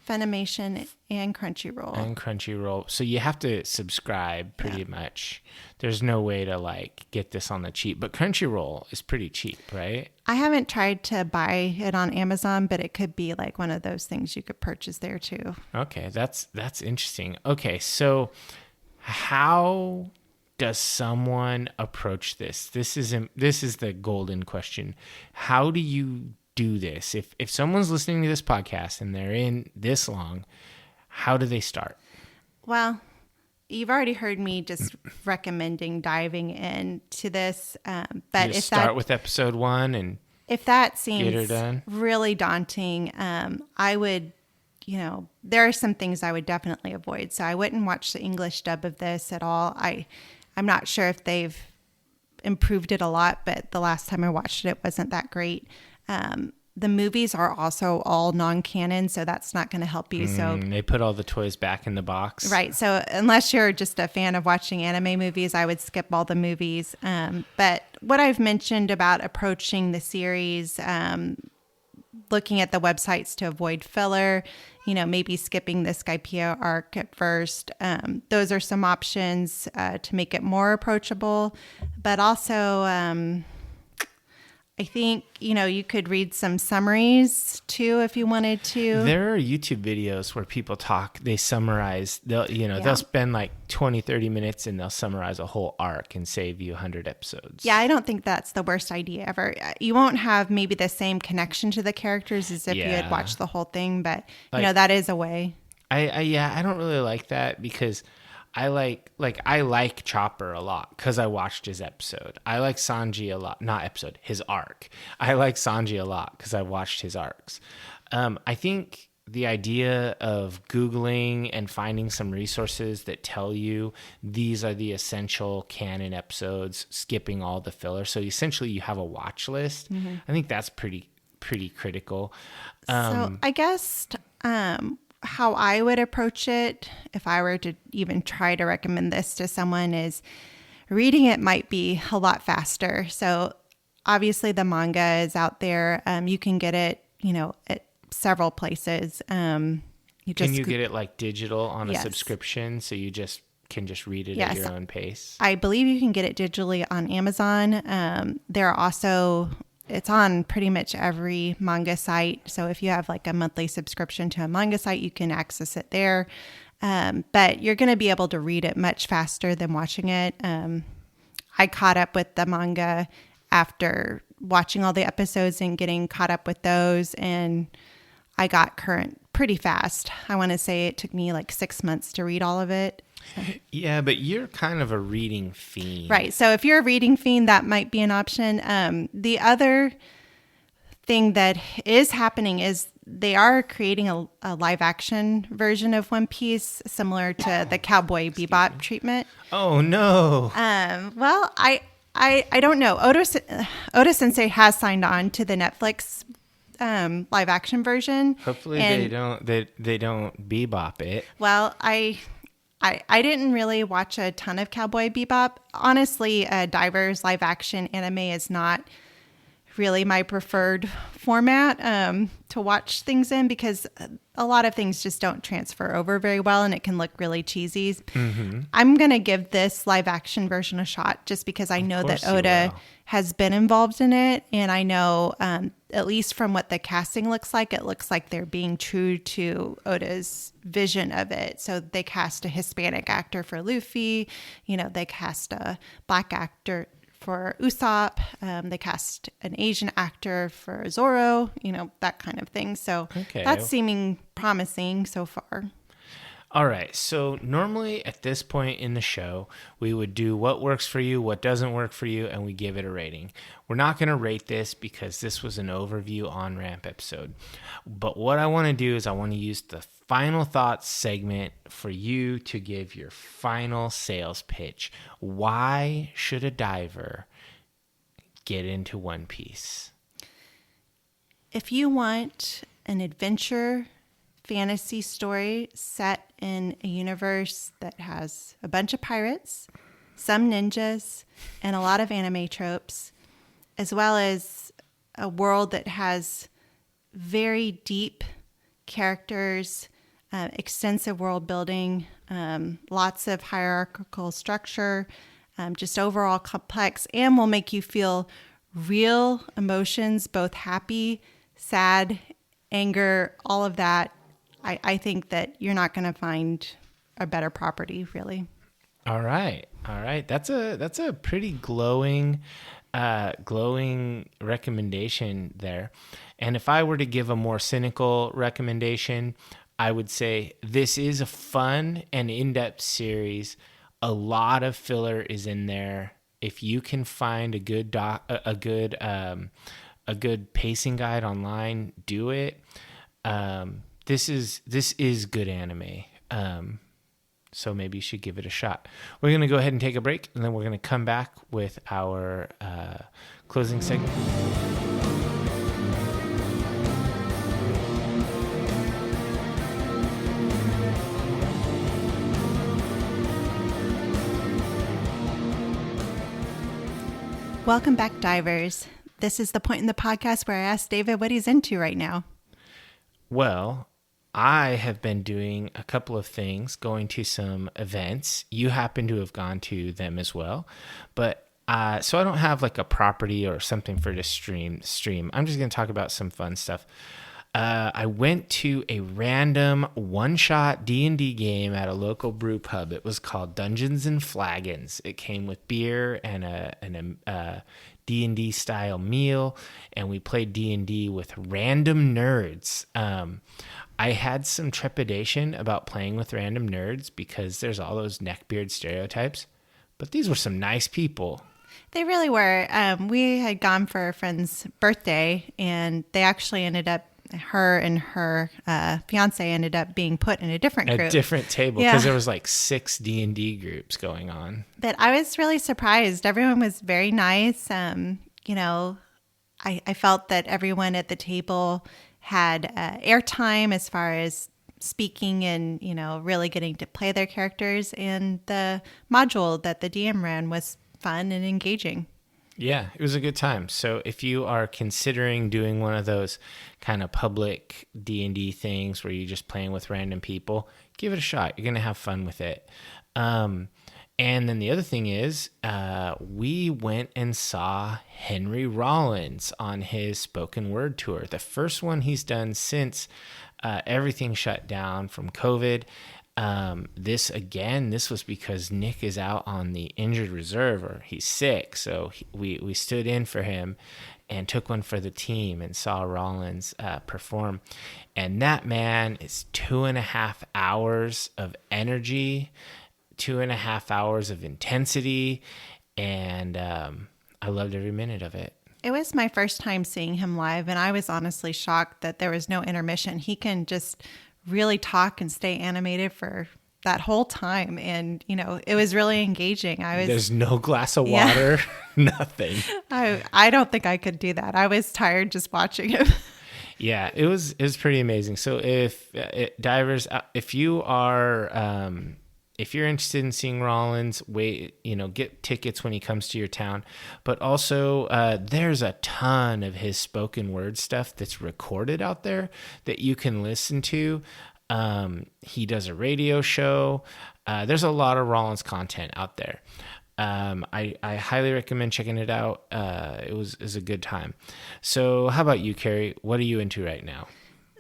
Funimation and Crunchyroll. So you have to subscribe pretty much. There's no way to like get this on the cheap, but Crunchyroll is pretty cheap, right? I haven't tried to buy it on Amazon, but it could be like one of those things you could purchase there too. Okay, that's interesting. Okay, so how does someone approach this? This is the golden question. How do you do this? If someone's listening to this podcast and they're in this long, how do they start? Well, you've already heard me just recommending diving into this, but if start with episode 1 and if that seems really daunting, I would, you know, there are some things I would definitely avoid. So I wouldn't watch the English dub of this at all. I'm not sure if they've improved it a lot, but the last time I watched it wasn't that great. The movies are also all non-canon, so that's not going to help you. So they put all the toys back in the box. Right. So unless you're just a fan of watching anime movies, I would skip all the movies. But what I've mentioned about approaching the series, looking at the websites to avoid filler, you know, maybe skipping the Skypiea arc at first. Those are some options to make it more approachable. But also, I think, you could read some summaries too if you wanted to. There are YouTube videos where people talk, they summarize, they'll spend like 20, 30 minutes and they'll summarize a whole arc and save you 100 episodes. Yeah, I don't think that's the worst idea ever. You won't have maybe the same connection to the characters as if you had watched the whole thing, but that is a way. I don't really like that because I like Chopper a lot because I watched his episode. I like Sanji a lot, not episode, his arc. I like Sanji a lot because I watched his arcs. I think the idea of Googling and finding some resources that tell you these are the essential canon episodes, skipping all the filler. So essentially you have a watch list. Mm-hmm. I think that's pretty critical. So I guess how I would approach it, if I were to even try to recommend this to someone, is reading it might be a lot faster. So obviously the manga is out there. You can get it, at several places. Can you get it like digital on a subscription? So you can just read it at your own pace? I believe you can get it digitally on Amazon. There are also... It's on pretty much every manga site. So if you have like a monthly subscription to a manga site, you can access it there. But you're going to be able to read it much faster than watching it. I caught up with the manga after watching all the episodes and getting caught up with those. And I got current pretty fast. I want to say it took me like 6 months to read all of it. Yeah, but you're kind of a reading fiend. Right. So if you're a reading fiend, that might be an option. The other thing that is happening is they are creating a live action version of One Piece, similar to the Cowboy Bebop treatment. Oh, no. Well, I don't know. Oda Sensei has signed on to the Netflix live action version. Hopefully they don't bebop it. Well, I didn't really watch a ton of Cowboy Bebop. Honestly, Diver's live action anime is not really my preferred format to watch things in because a lot of things just don't transfer over very well and it can look really cheesy. Mm-hmm. I'm going to give this live action version a shot just because I know that Oda has been involved in it. And I know, at least from what the casting looks like, it looks like they're being true to Oda's vision of it. So they cast a Hispanic actor for Luffy, they cast a black actor for Usopp, they cast an Asian actor for Zoro, that kind of thing. So That's seeming promising so far. All right. So normally at this point in the show, we would do what works for you, what doesn't work for you, and we give it a rating. We're not going to rate this because this was an overview on-ramp episode. But what I want to do is I want to use the final thoughts segment for you to give your final sales pitch. Why should a diver get into One Piece? If you want an adventure fantasy story set in a universe that has a bunch of pirates, some ninjas, and a lot of anime tropes, as well as a world that has very deep characters, extensive world building, lots of hierarchical structure, just overall complex, and will make you feel real emotions, both happy, sad, anger, all of that. I think that you're not going to find a better property, really. All right. That's a pretty glowing recommendation there. And if I were to give a more cynical recommendation, I would say this is a fun and in-depth series. A lot of filler is in there. If you can find a good pacing guide online, do it. This is good anime. So maybe you should give it a shot. We're going to go ahead and take a break, and then we're going to come back with our closing segment. Welcome back, divers. This is the point in the podcast where I ask David what he's into right now. Well, I have been doing a couple of things, going to some events. You happen to have gone to them as well. But So I don't have like a property or something for this stream. I'm just going to talk about some fun stuff. I went to a random one-shot D&D game at a local brew pub. It was called Dungeons and Flagons. It came with beer and a D&D style meal, and we played D&D with random nerds. I had some trepidation about playing with random nerds because there's all those neckbeard stereotypes, but these were some nice people. They really were. We had gone for a friend's birthday, and they actually ended up, her and her fiance ended up being put in a different group. A different table, because there was like 6 D&D groups going on. But I was really surprised. Everyone was very nice. You know, I felt that everyone at the table had airtime as far as speaking and, you know, really getting to play their characters. And the module that the DM ran was fun and engaging. Yeah, it was a good time. So if you are considering doing one of those kind of public D&D things where you're just playing with random people, give it a shot. You're going to have fun with it. And then the other thing is we went and saw Henry Rollins on his spoken word tour, the first one he's done since everything shut down from COVID. This was because Nick is out on the injured reserve, or he's sick. So we stood in for him and took one for the team and saw Rollins perform. And that man is 2.5 hours of energy, 2.5 hours of intensity. And I loved every minute of it. It was my first time seeing him live, and I was honestly shocked that there was no intermission. He can just really talk and stay animated for that whole time. And, you know, it was really engaging. There's no glass of water, nothing. I don't think I could do that. I was tired just watching him. Yeah, it was pretty amazing. So if divers, if you are, if you're interested in seeing Rollins, get tickets when he comes to your town. But also, there's a ton of his spoken word stuff that's recorded out there that you can listen to. He does a radio show. There's a lot of Rollins content out there. I highly recommend checking it out. It was a good time. So how about you, Carrie? What are you into right now?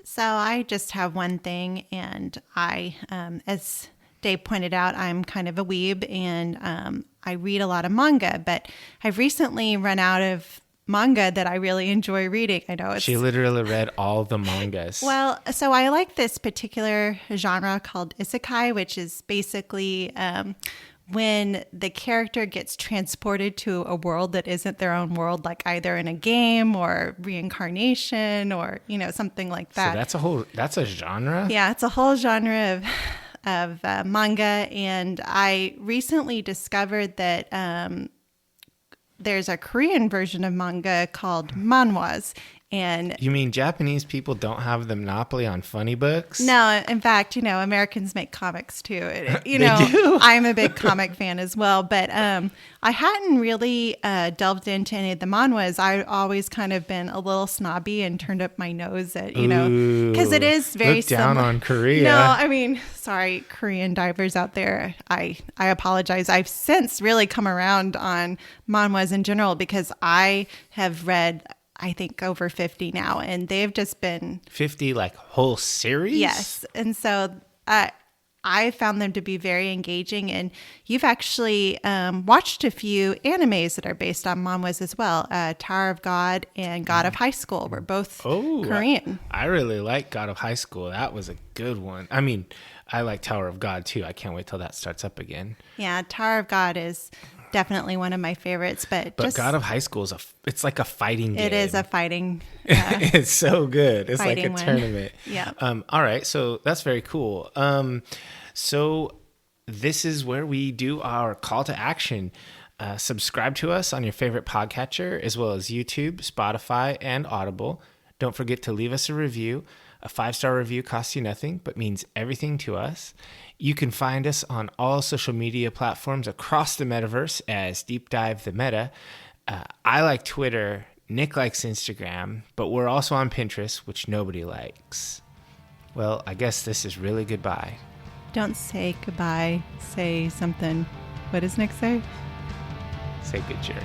So I just have one thing, and as Dave pointed out, I'm kind of a weeb, and I read a lot of manga, but I've recently run out of manga that I really enjoy reading. I know she literally read all the mangas. Well, so I like this particular genre called isekai, which is basically when the character gets transported to a world that isn't their own world, like either in a game or reincarnation or, you know, something like that. So that's a genre? Yeah, it's a whole genre of manga. And I recently discovered that there's a Korean version of manga called manhwas. And you mean Japanese people don't have the monopoly on funny books? No, in fact, Americans make comics too. I'm a big comic fan as well, but I hadn't really delved into any of the manhwas. I've always kind of been a little snobby and turned up my nose at, because it is very down on Korea. No, I mean, sorry, Korean divers out there. I apologize. I've since really come around on manhwas in general because I have read, I think, over 50 now, and they've just been 50 like whole series. Yes. And so I found them to be very engaging, and you've actually watched a few animes that are based on manhwas as well. Tower of God and God of High School were both Korean. I really like God of High School. That was a good one. I mean, I like Tower of God too. I can't wait till that starts up again. Yeah, Tower of God is definitely one of my favorites, but God of High School it's like a fighting game. It is a fighting. It's so good. It's like a one. tournament. Yeah. All right. So that's very cool. So this is where we do our call to action. Subscribe to us on your favorite podcatcher, as well as YouTube, Spotify, and Audible. Don't forget to leave us a review. A 5-star review costs you nothing, but means everything to us. You can find us on all social media platforms across the metaverse as Deep Dive the Meta. I like Twitter. Nick likes Instagram, but we're also on Pinterest, which nobody likes. Well, I guess this is really goodbye. Don't say goodbye. Say something. What does Nick say? Say good journey.